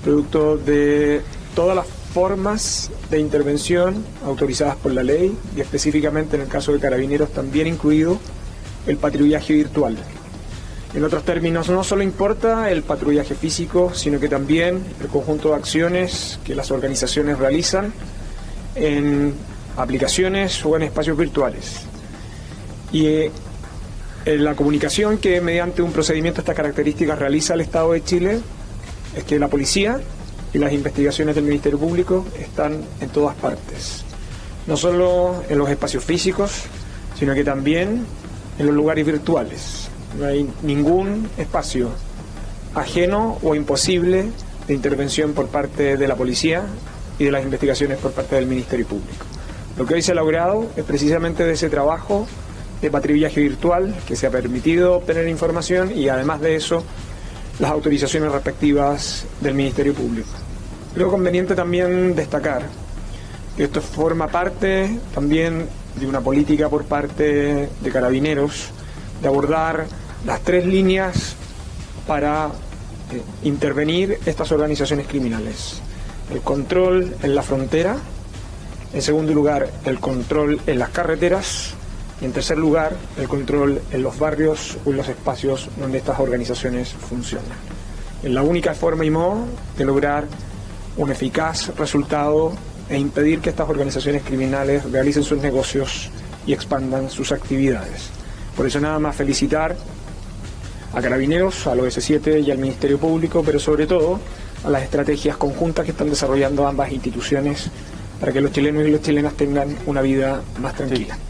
producto de todas las formas de intervención autorizadas por la ley, y específicamente en el caso de Carabineros también incluido el patrullaje virtual. En otros términos, no solo importa el patrullaje físico, sino que también el conjunto de acciones que las organizaciones realizan en aplicaciones o en espacios virtuales. Y la comunicación que mediante un procedimiento de estas características realiza el Estado de Chile es que la policía y las investigaciones del Ministerio Público están en todas partes, no solo en los espacios físicos, sino que también en los lugares virtuales. No hay ningún espacio ajeno o imposible de intervención por parte de la policía y de las investigaciones por parte del Ministerio Público. Lo que hoy se ha logrado es precisamente de ese trabajo de patrullaje virtual que se ha permitido obtener información, y además de eso las autorizaciones respectivas del Ministerio Público. Creo conveniente también destacar que esto forma parte también de una política por parte de Carabineros de abordar las 3 líneas para intervenir estas organizaciones criminales. El control en la frontera, en segundo lugar el control en las carreteras y en tercer lugar el control en los barrios o en los espacios donde estas organizaciones funcionan. Es la única forma y modo de lograr un eficaz resultado e impedir que estas organizaciones criminales realicen sus negocios y expandan sus actividades. Por eso nada más felicitar a Carabineros, al OS7 y al Ministerio Público, pero sobre todo a las estrategias conjuntas que están desarrollando ambas instituciones para que los chilenos y las chilenas tengan una vida más tranquila. Sí.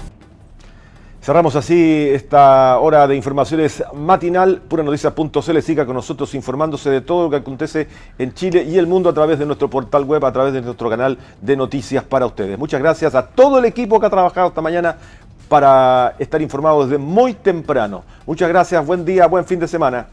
Cerramos así esta hora de informaciones matinal. Puranoticias.cl. Siga con nosotros informándose de todo lo que acontece en Chile y el mundo a través de nuestro portal web, a través de nuestro canal de noticias para ustedes. Muchas gracias a todo el equipo que ha trabajado esta mañana para estar informados desde muy temprano. Muchas gracias, buen día, buen fin de semana.